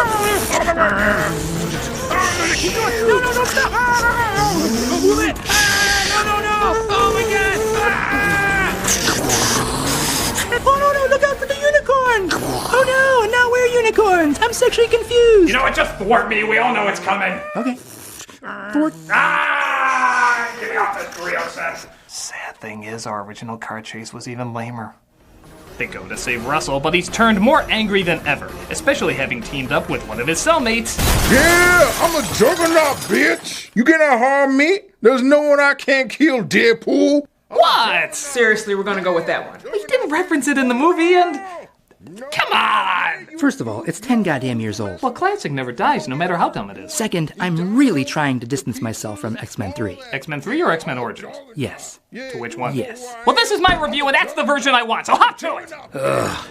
stop! Move it! No! Oh my god! Oh no, look out for the unicorn! Oh no, and now we're unicorns! I'm sexually confused! You know what, just thwart me, we all know it's coming! Okay. Thwart. Get me off this Rio set! Sad thing is, our original car chase was even lamer. They go to save Russell, but he's turned more angry than ever, especially having teamed up with one of his cellmates. Yeah, I'm a juggernaut, bitch. You cannot harm me. There's no one I can't kill, Deadpool. What? Seriously, we're gonna go with that one. He didn't reference it in the movie, and... Come on! First of all, it's 10 goddamn years old. Well, classic never dies, no matter how dumb it is. Second, I'm really trying to distance myself from X-Men 3. X-Men 3 or X-Men Origins? Yes. To which one? Yes. Well, this is my review, and that's the version I want, so hop to it! Ugh.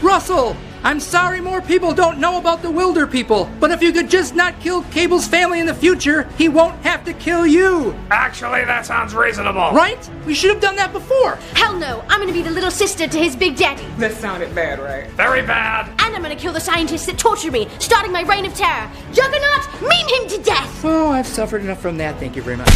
Russell! I'm sorry more people don't know about the Wilder people, but if you could just not kill Cable's family in the future, he won't have to kill you! Actually, that sounds reasonable. Right? We should have done that before! Hell no, I'm gonna be the little sister to his big daddy. That sounded bad, right? Very bad. And I'm gonna kill the scientists that torture me, starting my reign of terror. Juggernaut, meme him to death! Oh, I've suffered enough from that, thank you very much.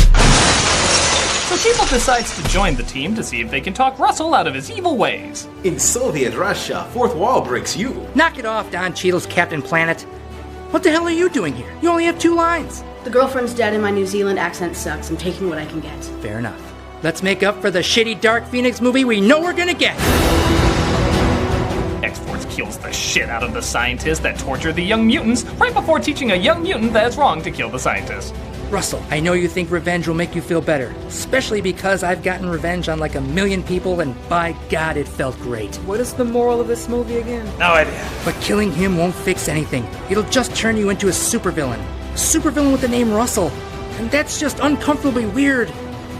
So Cable decides to join the team to see if they can talk Russell out of his evil ways. In Soviet Russia, fourth wall breaks you. Knock it off, Don Cheadle's Captain Planet. What the hell are you doing here? You only have 2 lines. The girlfriend's dead and my New Zealand accent sucks. I'm taking what I can get. Fair enough. Let's make up for the shitty Dark Phoenix movie we know we're gonna get. X-Force kills the shit out of the scientists that torture the young mutants right before teaching a young mutant that it's wrong to kill the scientists. Russell, I know you think revenge will make you feel better, especially because I've gotten revenge on like 1 million people, and by God, it felt great. What is the moral of this movie again? No idea. But killing him won't fix anything. It'll just turn you into a supervillain. A supervillain with the name Russell. And that's just uncomfortably weird.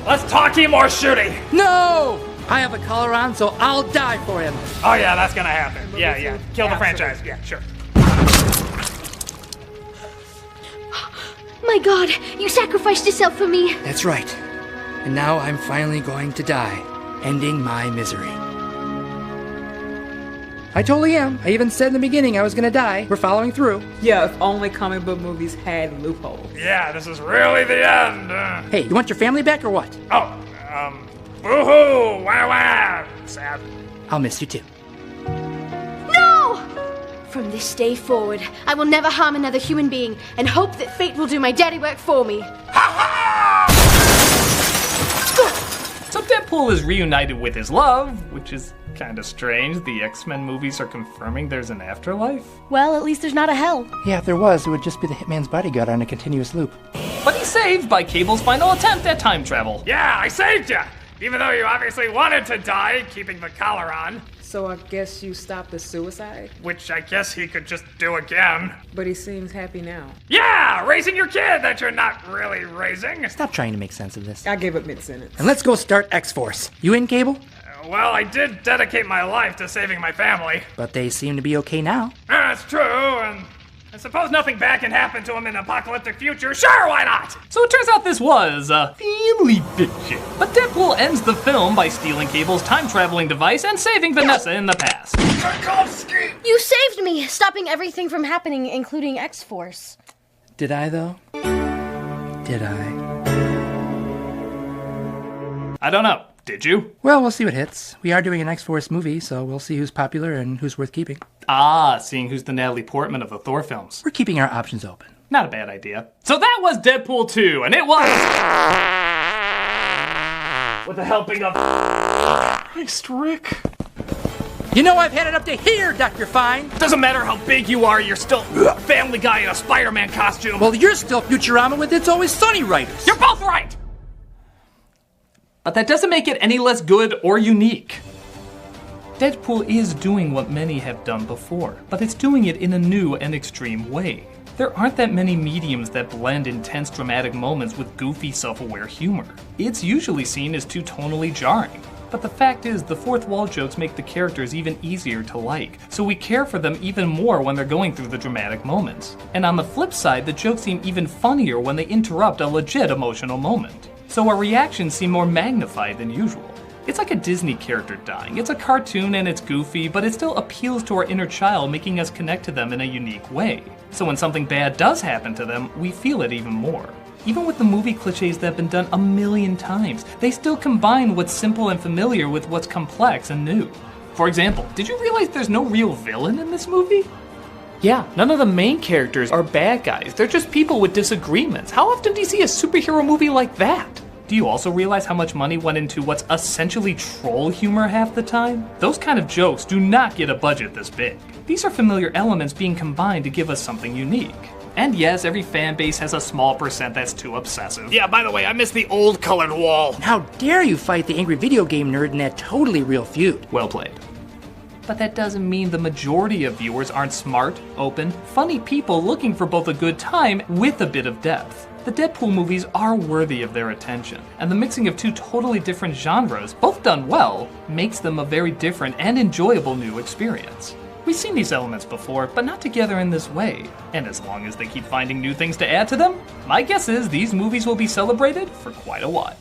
Let's talking or shooting. No! I have a collar on, so I'll die for him. Oh yeah, that's gonna happen. Yeah. Kill the franchise. Yeah, sure. My God, you sacrificed yourself for me. That's right. And now I'm finally going to die, ending my misery. I totally am. I even said in the beginning I was gonna die. We're following through. Yeah, if only comic book movies had loopholes. Yeah, this is really the end. Hey, you want your family back or what? Oh, boo-hoo, wow, sad. I'll miss you too. No! From this day forward, I will never harm another human being and hope that fate will do my daddy work for me. So Deadpool is reunited with his love, which is kind of strange. The X-Men movies are confirming there's an afterlife. Well, at least there's not a hell. Yeah, if there was, it would just be the Hitman's bodyguard on a continuous loop. but he's saved by Cable's final attempt at time travel. Yeah, I saved you! Even though you obviously wanted to die, keeping the collar on. So I guess you stopped the suicide? Which I guess he could just do again. But he seems happy now. Yeah, raising your kid that you're not really raising. Stop trying to make sense of this. I gave up mid-sentence. And let's go start X-Force. You in, Cable? Well, I did dedicate my life to saving my family. But they seem to be okay now. That's true, and I suppose nothing bad can happen to him in an apocalyptic future. Sure, why not? So it turns out this was family fiction. But Deadpool ends the film by stealing Cable's time-traveling device and saving Vanessa in the past. You saved me, stopping everything from happening, including X-Force. Did I, though? Did I? I don't know. Did you? Well, we'll see what hits. We are doing an X-Force movie, so we'll see who's popular and who's worth keeping. Ah, seeing who's the Natalie Portman of the Thor films. We're keeping our options open. Not a bad idea. So that was Deadpool 2, and it was... with a helping of... Christ, Rick. You know I've had it up to here, Dr. Fine. Doesn't matter how big you are, you're still Family Guy in a Spider-Man costume. Well, you're still Futurama with It's Always Sunny writers. You're both right! But that doesn't make it any less good or unique. Deadpool is doing what many have done before, but it's doing it in a new and extreme way. There aren't that many mediums that blend intense dramatic moments with goofy, self-aware humor. It's usually seen as too tonally jarring. But the fact is, the fourth wall jokes make the characters even easier to like, so we care for them even more when they're going through the dramatic moments. And on the flip side, the jokes seem even funnier when they interrupt a legit emotional moment. So our reactions seem more magnified than usual. It's like a Disney character dying. It's a cartoon and it's goofy, but it still appeals to our inner child, making us connect to them in a unique way. So when something bad does happen to them, we feel it even more. Even with the movie cliches that have been done a million times, they still combine what's simple and familiar with what's complex and new. For example, did you realize there's no real villain in this movie? Yeah, none of the main characters are bad guys. They're just people with disagreements. How often do you see a superhero movie like that? Do you also realize how much money went into what's essentially troll humor half the time? Those kind of jokes do not get a budget this big. These are familiar elements being combined to give us something unique. And yes, every fan base has a small percent that's too obsessive. Yeah, by the way, I miss the old colored wall. How dare you fight the angry video game nerd in that totally real feud? Well played. But that doesn't mean the majority of viewers aren't smart, open, funny people looking for both a good time with a bit of depth. The Deadpool movies are worthy of their attention, and the mixing of two totally different genres, both done well, makes them a very different and enjoyable new experience. We've seen these elements before, but not together in this way. And as long as they keep finding new things to add to them, my guess is these movies will be celebrated for quite a while.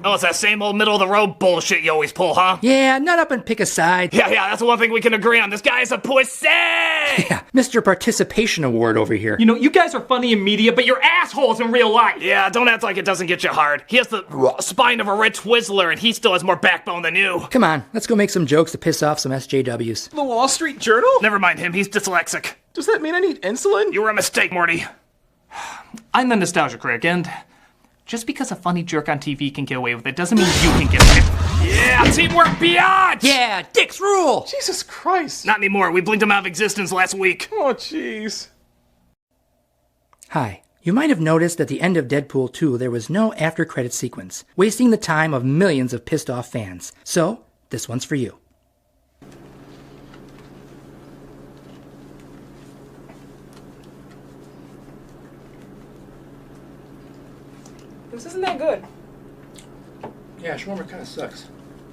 Oh, it's that same old middle-of-the-road bullshit you always pull, huh? Yeah, nut up and pick a side. Yeah, that's the one thing we can agree on. This guy is a pussy! Yeah, Mr. Participation Award over here. You know, you guys are funny in media, but you're assholes in real life! Yeah, don't act like it doesn't get you hard. He has the spine of a red Twizzler, and he still has more backbone than you. Come on, let's go make some jokes to piss off some SJWs. The Wall Street Journal? Never mind him, he's dyslexic. Does that mean I need insulin? You were a mistake, Morty. I'm the Nostalgia Critic, and just because a funny jerk on TV can get away with it doesn't mean you can get away with it. Yeah, teamwork beyond! Yeah, dicks rule! Jesus Christ. Not anymore, we blinked him out of existence last week. Oh, jeez. Hi. You might have noticed at the end of Deadpool 2 there was no after-credit sequence, wasting the time of millions of pissed-off fans. So, this one's for you. This isn't that good. Yeah, shawarma kind of sucks.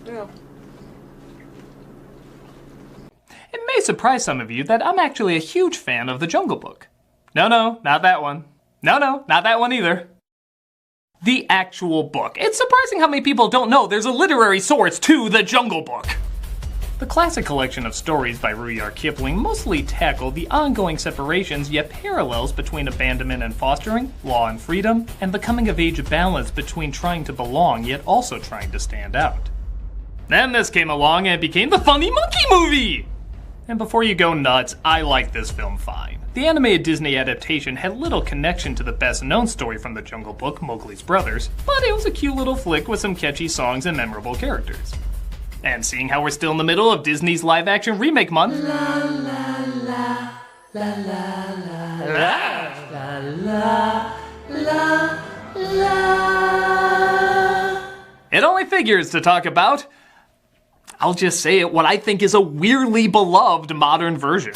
Yeah. It may surprise some of you that I'm actually a huge fan of The Jungle Book. No, not that one. No, not that one either. The actual book. It's surprising how many people don't know there's a literary source to The Jungle Book. The classic collection of stories by Rudyard Kipling mostly tackle the ongoing separations yet parallels between abandonment and fostering, law and freedom, and the coming-of-age balance between trying to belong yet also trying to stand out. Then this came along and it became the Funny Monkey Movie! And before you go nuts, I like this film fine. The animated Disney adaptation had little connection to the best-known story from The Jungle Book, Mowgli's Brothers, but it was a cute little flick with some catchy songs and memorable characters. And seeing how we're still in the middle of Disney's live-action remake month, figures to talk about. I'll just say it, what I think is a weirdly beloved modern version.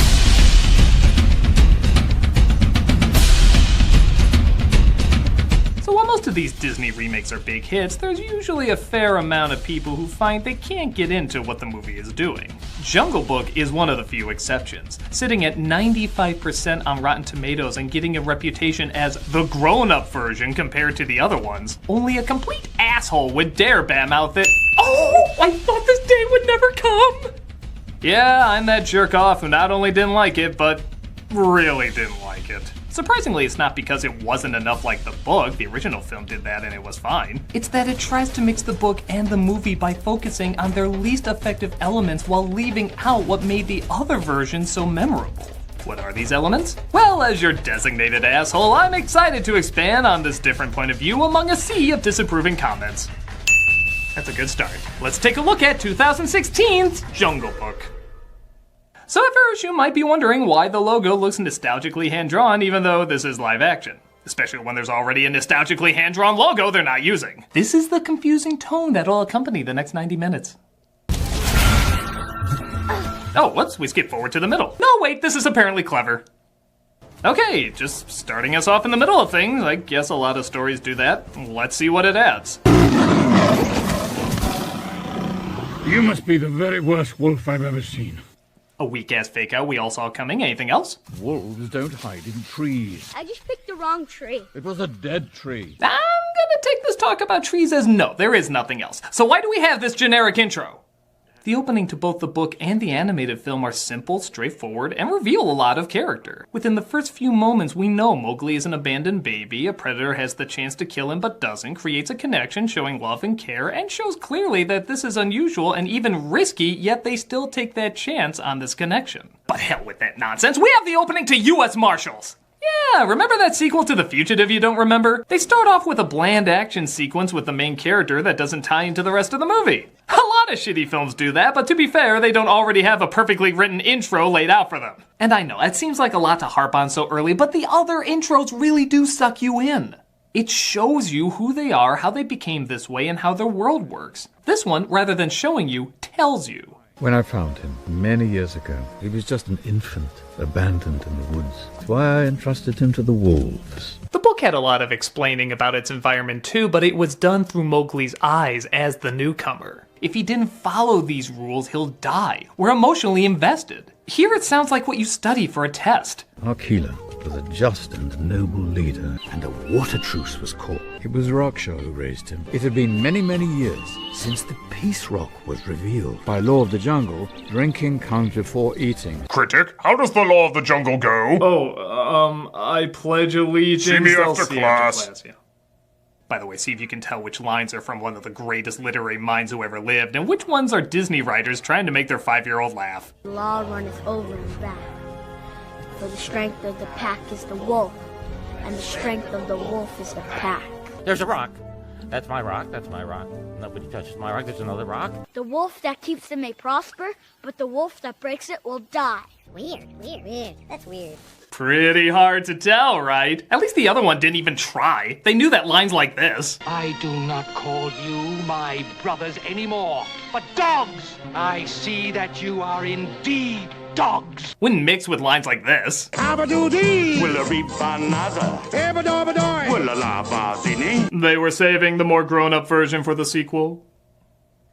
So while most of these Disney remakes are big hits, there's usually a fair amount of people who find they can't get into what the movie is doing. Jungle Book is one of the few exceptions, sitting at 95% on Rotten Tomatoes and getting a reputation as the grown-up version compared to the other ones. Only a complete asshole would dare bam out that, "Oh, I thought this day would never come!" Yeah, I'm that jerk-off who not only didn't like it, but really didn't like it. Surprisingly, it's not because it wasn't enough like the book. The original film did that and it was fine. It's that it tries to mix the book and the movie by focusing on their least effective elements while leaving out what made the other version so memorable. What are these elements? Well, as your designated asshole, I'm excited to expand on this different point of view among a sea of disapproving comments. That's a good start. Let's take a look at 2016's Jungle Book. So at first, you might be wondering why the logo looks nostalgically hand-drawn even though this is live action. Especially when there's already a nostalgically hand-drawn logo they're not using. This is the confusing tone that'll accompany the next 90 minutes. Oh, whoops, we skipped forward to the middle. No, wait, this is apparently clever. Okay, just starting us off in the middle of things. I guess a lot of stories do that. Let's see what it adds. You must be the very worst wolf I've ever seen. A weak-ass fake-out we all saw coming. Anything else? Wolves don't hide in trees. I just picked the wrong tree. It was a dead tree. I'm gonna take this talk about trees as no, there is nothing else. So why do we have this generic intro? The opening to both the book and the animated film are simple, straightforward, and reveal a lot of character. Within the first few moments, we know Mowgli is an abandoned baby, a predator has the chance to kill him but doesn't, creates a connection showing love and care, and shows clearly that this is unusual and even risky, yet they still take that chance on this connection. But hell with that nonsense, we have the opening to U.S. Marshals! Yeah, remember that sequel to The Fugitive you don't remember? They start off with a bland action sequence with the main character that doesn't tie into the rest of the movie. A lot of shitty films do that, but to be fair, they don't already have a perfectly written intro laid out for them. And I know, that seems like a lot to harp on so early, but the other intros really do suck you in. It shows you who they are, how they became this way, and how their world works. This one, rather than showing you, tells you. When I found him many years ago, he was just an infant, abandoned in the woods. That's why I entrusted him to the wolves. The book had a lot of explaining about its environment too, but it was done through Mowgli's eyes as the newcomer. If he didn't follow these rules, he'll die. We're emotionally invested. Here it sounds like what you study for a test. Arkila was a just and noble leader, and a water truce was called. It was Raksha who raised him. It had been many, many years since the Peace Rock was revealed. By law of the jungle, drinking comes before eating. Critic, how does the law of the jungle go? I pledge allegiance. See me after class. Yeah. By the way, see if you can tell which lines are from one of the greatest literary minds who ever lived, and which ones are Disney writers trying to make their 5-year-old laugh. The law runneth over and back. For the strength of the pack is the wolf, and the strength of the wolf is the pack. There's a rock. That's my rock. That's my rock. Nobody touches my rock. There's another rock. The wolf that keeps them may prosper, but the wolf that breaks it will die. Weird. That's weird. Pretty hard to tell, right? At least the other one didn't even try. They knew that lines like this. I do not call you my brothers anymore, but dogs. I see that you are indeed dogs. When mixed with lines like this. They were saving the more grown-up version for the sequel.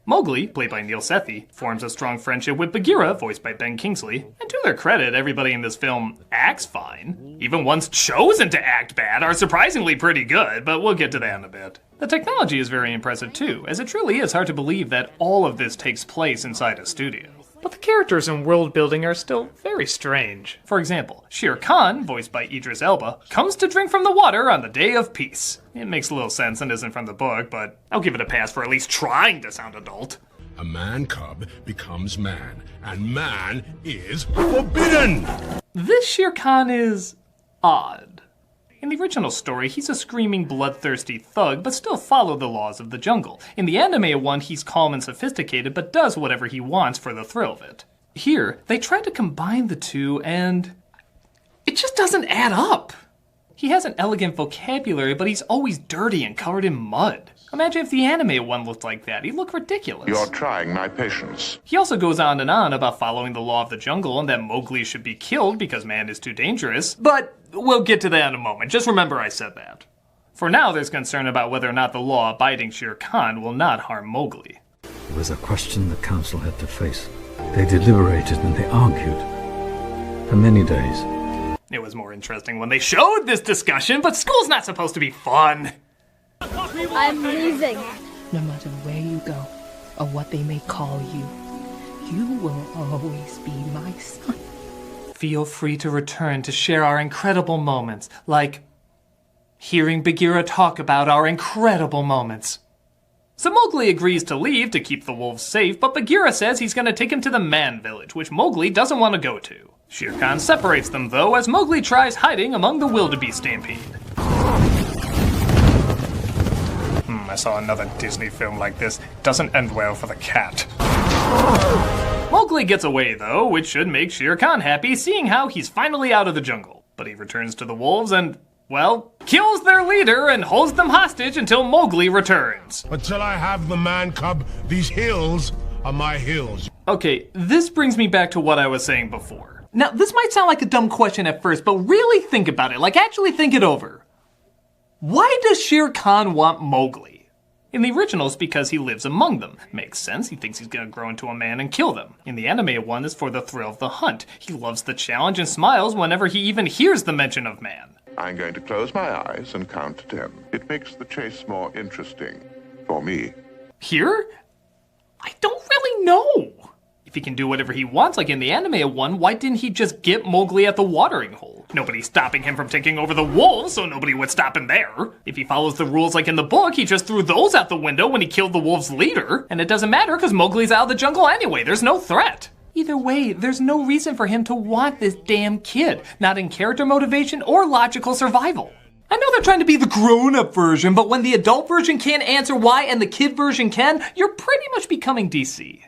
Mowgli, played by Neil Sethi, forms a strong friendship with Bagheera, voiced by Ben Kingsley, and to their credit, everybody in this film acts fine. Even ones chosen to act bad are surprisingly pretty good, but we'll get to that in a bit. The technology is very impressive too, as it truly is hard to believe that all of this takes place inside a studio. But the characters and world building are still very strange. For example, Shere Khan, voiced by Idris Elba, comes to drink from the water on the Day of Peace. It makes a little sense and isn't from the book, but I'll give it a pass for at least trying to sound adult. A man cub becomes man, and man is forbidden! This Shere Khan is odd. In the original story, he's a screaming, bloodthirsty thug, but still followed the laws of the jungle. In the anime one, he's calm and sophisticated, but does whatever he wants for the thrill of it. Here, they try to combine the two, and it just doesn't add up. He has an elegant vocabulary, but he's always dirty and covered in mud. Imagine if the anime one looked like that. He'd look ridiculous. You're trying my patience. He also goes on and on about following the law of the jungle and that Mowgli should be killed because man is too dangerous. But we'll get to that in a moment. Just remember I said that. For now, there's concern about whether or not the law-abiding Shere Khan will not harm Mowgli. It was a question the council had to face. They deliberated and they argued for many days. It was more interesting when they showed this discussion, but school's not supposed to be fun. I'm leaving. No matter where you go, or what they may call you, you will always be my son. Feel free to return to share our incredible moments, like hearing Bagheera talk about our incredible moments. So Mowgli agrees to leave to keep the wolves safe, but Bagheera says he's going to take him to the man village, which Mowgli doesn't want to go to. Shere Khan separates them, though, as Mowgli tries hiding among the wildebeest stampede. I saw another Disney film like this. Doesn't end well for the cat. Mowgli gets away, though, which should make Shere Khan happy, seeing how he's finally out of the jungle. But he returns to the wolves and, well, kills their leader and holds them hostage until Mowgli returns. Until I have the man cub, these hills are my hills. Okay, this brings me back to what I was saying before. Now, this might sound like a dumb question at first, but really think about it. Like, actually think it over. Why does Shere Khan want Mowgli? In the original, it's because he lives among them. Makes sense, he thinks he's gonna grow into a man and kill them. In the anime one, it's for the thrill of the hunt. He loves the challenge and smiles whenever he even hears the mention of man. I'm going to close my eyes and count to 10. It makes the chase more interesting. For me. Here? I don't really know. If he can do whatever he wants, like in the anime one, why didn't he just get Mowgli at the watering hole? Nobody's stopping him from taking over the wolves, so nobody would stop him there. If he follows the rules like in the book, he just threw those out the window when he killed the wolves' leader. And it doesn't matter because Mowgli's out of the jungle anyway, there's no threat. Either way, there's no reason for him to want this damn kid, not in character motivation or logical survival. I know they're trying to be the grown-up version, but when the adult version can't answer why and the kid version can, you're pretty much becoming DC.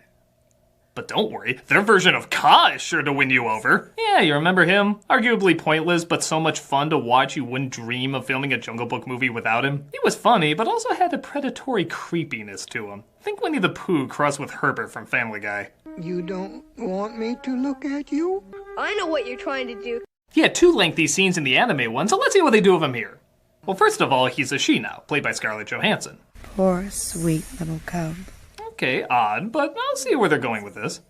But don't worry, their version of Ka is sure to win you over. Yeah, you remember him? Arguably pointless, but so much fun to watch you wouldn't dream of filming a Jungle Book movie without him. He was funny, but also had a predatory creepiness to him. Think Winnie the Pooh crossed with Herbert from Family Guy. You don't want me to look at you? I know what you're trying to do. He had 2 lengthy scenes in the anime one, so let's see what they do with him here. Well, first of all, he's a she now, played by Scarlett Johansson. Poor, sweet little cub. Okay, odd, but I'll see where they're going with this.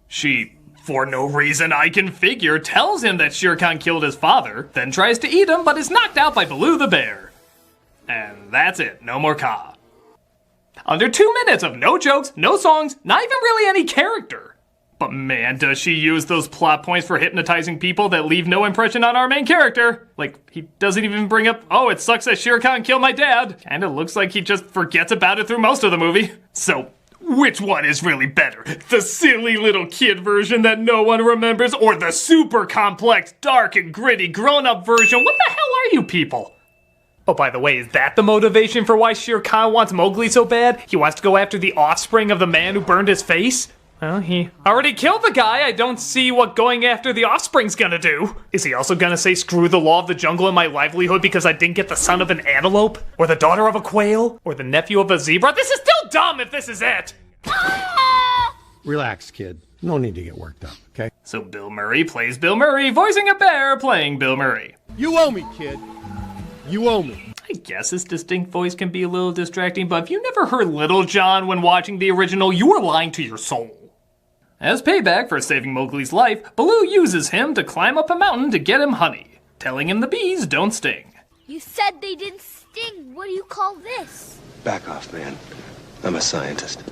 She, for no reason I can figure, tells him that Shere Khan killed his father, then tries to eat him, but is knocked out by Baloo the bear. And that's it, no more Ka. Under 2 minutes of no jokes, no songs, not even really any character. But man, does she use those plot points for hypnotizing people that leave no impression on our main character. Like, he doesn't even bring up, oh, it sucks that Shere Khan killed my dad. Kinda looks like he just forgets about it through most of the movie. So, which one is really better? The silly little kid version that no one remembers, or the super complex, dark and gritty grown-up version? What the hell are you people? Oh, by the way, is that the motivation for why Shere Khan wants Mowgli so bad? He wants to go after the offspring of the man who burned his face? Well, he already killed the guy. I don't see what going after the offspring's gonna do. Is he also gonna say screw the law of the jungle and my livelihood because I didn't get the son of an antelope? Or the daughter of a quail? Or the nephew of a zebra? This is still dumb if this is it! Relax, kid. No need to get worked up, okay? So Bill Murray plays Bill Murray, voicing a bear playing Bill Murray. You owe me, kid. You owe me. I guess his distinct voice can be a little distracting, but if you never heard Little John when watching the original, you are lying to your soul. As payback for saving Mowgli's life, Baloo uses him to climb up a mountain to get him honey, telling him the bees don't sting. You said they didn't sting. What do you call this? Back off, man. I'm a scientist.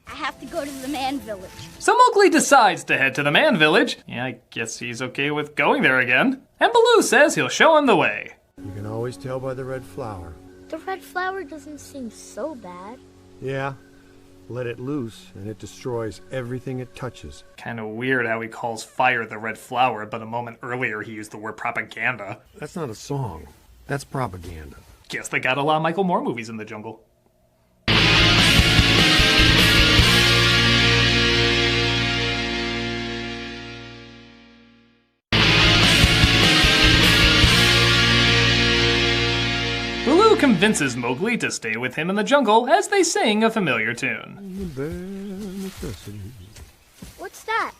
I have to go to the man village. So Mowgli decides to head to the man village. Yeah, I guess he's okay with going there again. And Baloo says he'll show him the way. You can always tell by the red flower. The red flower doesn't seem so bad. Yeah. Let it loose, and it destroys everything it touches. Kinda weird how he calls fire the red flower, but a moment earlier he used the word propaganda. That's not a song. That's propaganda. Guess they got a lot of Michael Moore movies in the jungle. convinces Mowgli to stay with him in the jungle as they sing a familiar tune. What's that?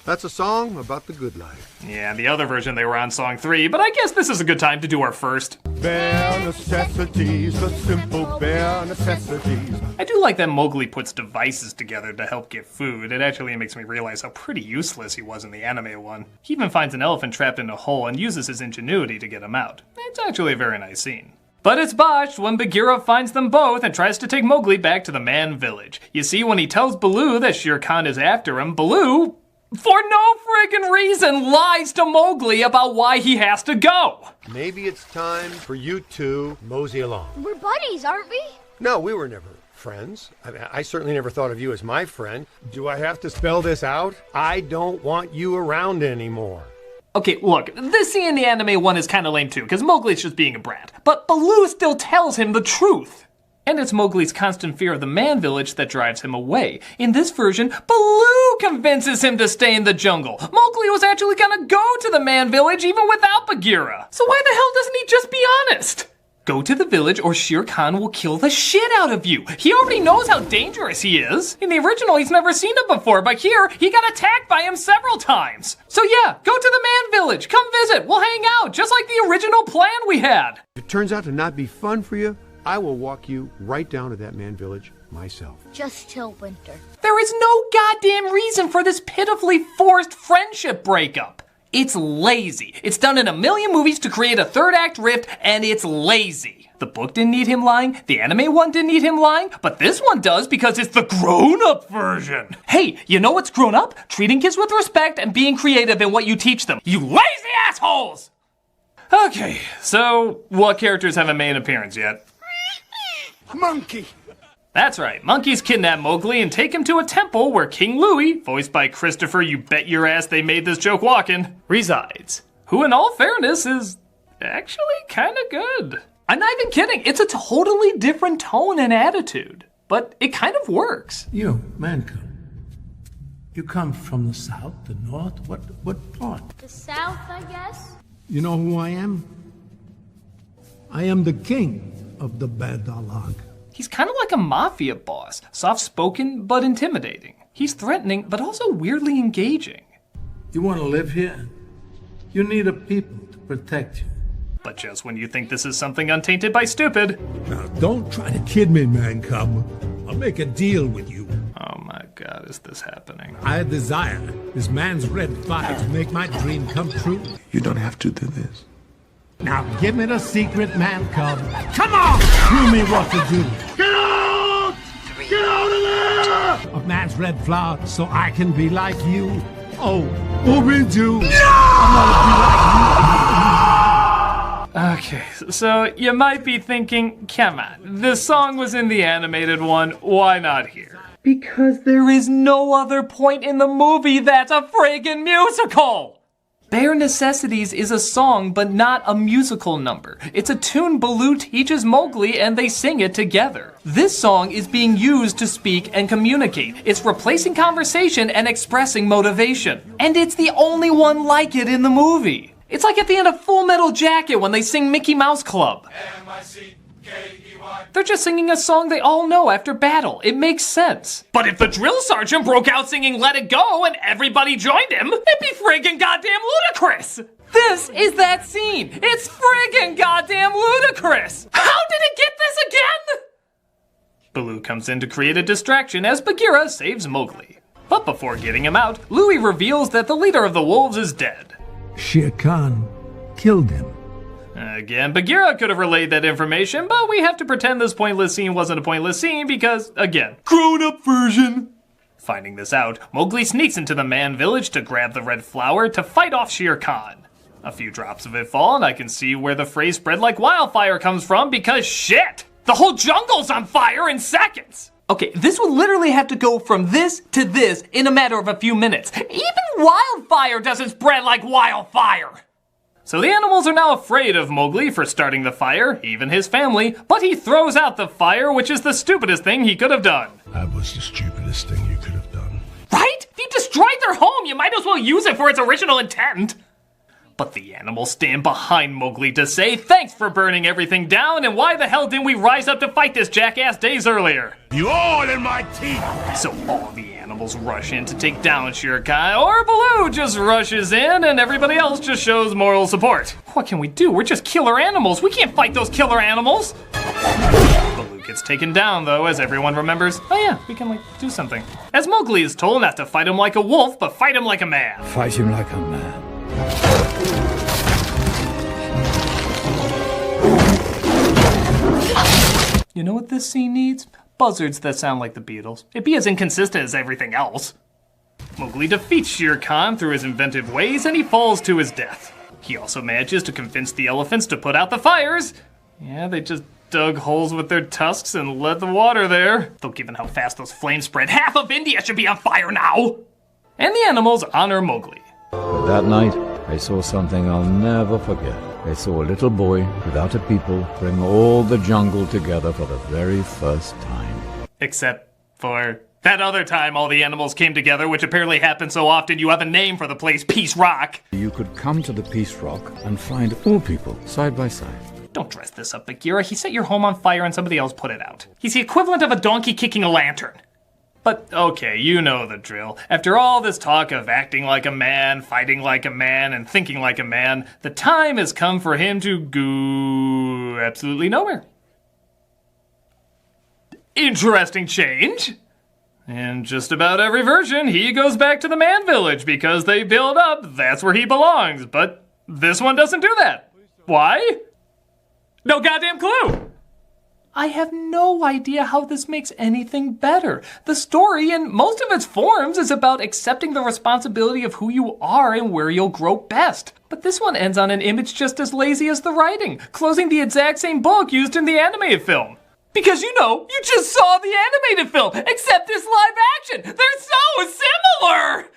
That's a song about the good life. Yeah, the other version they were on song 3, but I guess this is a good time to do our first. Bare necessities, the simple bare necessities. I do like that Mowgli puts devices together to help get food. It actually makes me realize how pretty useless he was in the anime one. He even finds an elephant trapped in a hole and uses his ingenuity to get him out. It's actually a very nice scene. But it's botched when Bagheera finds them both and tries to take Mowgli back to the man village. You see, when he tells Baloo that Shere Khan is after him, Baloo, for no friggin' reason, lies to Mowgli about why he has to go. Maybe it's time for you two mosey along. We're buddies, aren't we? No, we were never friends. I certainly never thought of you as my friend. Do I have to spell this out? I don't want you around anymore. Okay, look, this scene in the anime one is kinda lame too, because Mowgli's just being a brat. But Baloo still tells him the truth. And it's Mowgli's constant fear of the man village that drives him away. In this version, Baloo convinces him to stay in the jungle. Mowgli was actually gonna go to the man village even without Bagheera. So why the hell doesn't he just be honest? Go to the village or Shere Khan will kill the shit out of you. He already knows how dangerous he is. In the original, he's never seen it before, but here, he got attacked by him several times. So yeah, go to the man village, come visit, we'll hang out, just like the original plan we had. If it turns out to not be fun for you, I will walk you right down to that man village myself. Just till winter. There is no goddamn reason for this pitifully forced friendship breakup. It's lazy. It's done in a million movies to create a third act rift, and it's lazy. The book didn't need him lying, the anime one didn't need him lying, but this one does because it's the grown-up version. Hey, you know what's grown up? Treating kids with respect and being creative in what you teach them. You lazy assholes! Okay, so what characters haven't made an appearance yet? Monkey! That's right, monkeys kidnap Mowgli and take him to a temple where King Louie, voiced by Christopher You Bet Your Ass They Made This Joke Walkin', resides. Who in all fairness is actually kinda good. I'm not even kidding, it's a totally different tone and attitude, but it kind of works. You, Mancom. You come from the south, the north, what part? The south, I guess? You know who I am? I am the king of the Badalag. He's kind of like a mafia boss, soft-spoken but intimidating. He's threatening but also weirdly engaging. You want to live here? You need a people to protect you. But just when you think this is something untainted by stupid. Now don't try to kid me, Mancom. I'll make a deal with you. Oh my god, is this happening? I desire this man's red fire to make my dream come true. You don't have to do this. Now give me the secret, man cub. Come on! Tell me what to do. Get out! Get out of there! A man's red flower so I can be like you. Oh, Obi-Doo! No! Okay, so you might be thinking, come on, this song was in the animated one, why not here? Because there is no other point in the movie that's a friggin' musical! Bare Necessities is a song, but not a musical number. It's a tune Baloo teaches Mowgli and they sing it together. This song is being used to speak and communicate. It's replacing conversation and expressing motivation. And it's the only one like it in the movie. It's like at the end of Full Metal Jacket when they sing Mickey Mouse Club. They're just singing a song they all know after battle. It makes sense. But if the drill sergeant broke out singing Let It Go and everybody joined him, it'd be friggin' goddamn ludicrous. This is that scene. It's friggin' goddamn ludicrous. How did it get this again? Baloo comes in to create a distraction as Bagheera saves Mowgli. But before getting him out, Louie reveals that the leader of the wolves is dead. Shere Khan killed him. Again, Bagheera could have relayed that information, but we have to pretend this pointless scene wasn't a pointless scene because, again, grown-up version. Finding this out, Mowgli sneaks into the man village to grab the red flower to fight off Shere Khan. A few drops of it fall, and I can see where the phrase spread like wildfire comes from because shit! The whole jungle's on fire in seconds! Okay, this would literally have to go from this to this in a matter of a few minutes. Even wildfire doesn't spread like wildfire! So the animals are now afraid of Mowgli for starting the fire, even his family, but he throws out the fire, which is the stupidest thing he could have done. That was the stupidest thing you could have done. Right? If you destroyed their home, you might as well use it for its original intent. But the animals stand behind Mowgli to say, thanks for burning everything down, and why the hell didn't we rise up to fight this jackass days earlier? You're all in my teeth! So all the animals rush in to take down Shere Khan, or Baloo just rushes in and everybody else just shows moral support. What can we do? We're just killer animals. We can't fight those killer animals. Baloo gets taken down though, as everyone remembers. Oh yeah, we can do something. As Mowgli is told not to fight him like a wolf, but fight him like a man. Fight him like a man. You know what this scene needs? Buzzards that sound like the Beatles. It'd be as inconsistent as everything else. Mowgli defeats Shere Khan through his inventive ways, and he falls to his death. He also manages to convince the elephants to put out the fires. Yeah, they just dug holes with their tusks and let the water there. Though given how fast those flames spread, half of India should be on fire now! And the animals honor Mowgli. But that night, I saw something I'll never forget. I saw a little boy without a people bring all the jungle together for the very first time. Except for that other time all the animals came together, which apparently happens so often you have a name for the place, Peace Rock. You could come to the Peace Rock and find all people side by side. Don't dress this up, Bagheera. He set your home on fire and somebody else put it out. He's the equivalent of a donkey kicking a lantern. But, okay, you know the drill. After all this talk of acting like a man, fighting like a man, and thinking like a man, the time has come for him to go absolutely nowhere. Interesting change. In just about every version, he goes back to the man village because they build up, that's where he belongs. But this one doesn't do that. Why? No goddamn clue. I have no idea how this makes anything better. The story, in most of its forms, is about accepting the responsibility of who you are and where you'll grow best. But this one ends on an image just as lazy as the writing, closing the exact same book used in the animated film. Because you just saw the animated film, except this live action. They're so similar!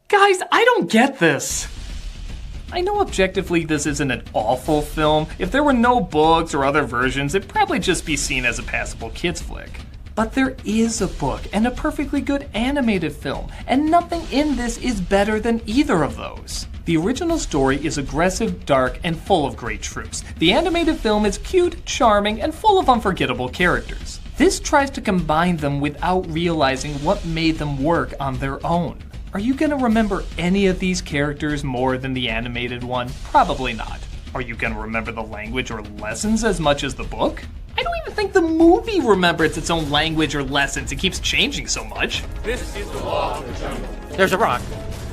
Guys, I don't get this. I know objectively this isn't an awful film. If there were no books or other versions, it'd probably just be seen as a passable kids flick. But there is a book and a perfectly good animated film, and nothing in this is better than either of those. The original story is aggressive, dark, and full of great tropes. The animated film is cute, charming, and full of unforgettable characters. This tries to combine them without realizing what made them work on their own. Are you gonna remember any of these characters more than the animated one? Probably not. Are you gonna remember the language or lessons as much as the book? I don't even think the movie remembers its own language or lessons. It keeps changing so much. This is the law of the jungle. There's a rock.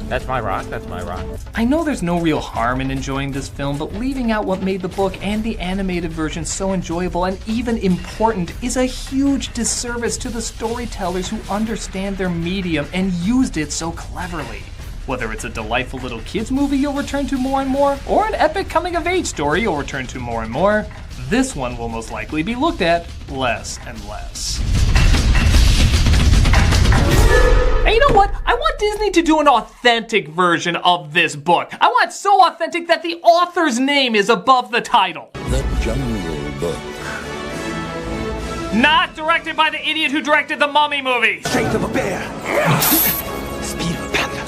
That's my rock, that's my rock. I know there's no real harm in enjoying this film, but leaving out what made the book and the animated version so enjoyable and even important is a huge disservice to the storytellers who understand their medium and used it so cleverly. Whether it's a delightful little kids movie you'll return to more and more, or an epic coming-of-age story you'll return to more and more, this one will most likely be looked at less and less. And you know what? I want Disney to do an authentic version of this book. I want it so authentic that the author's name is above the title. The Jungle Book. Not directed by the idiot who directed the Mummy movie. Strength of a bear. Speed of a panther.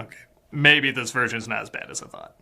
Okay, maybe this version's not as bad as I thought.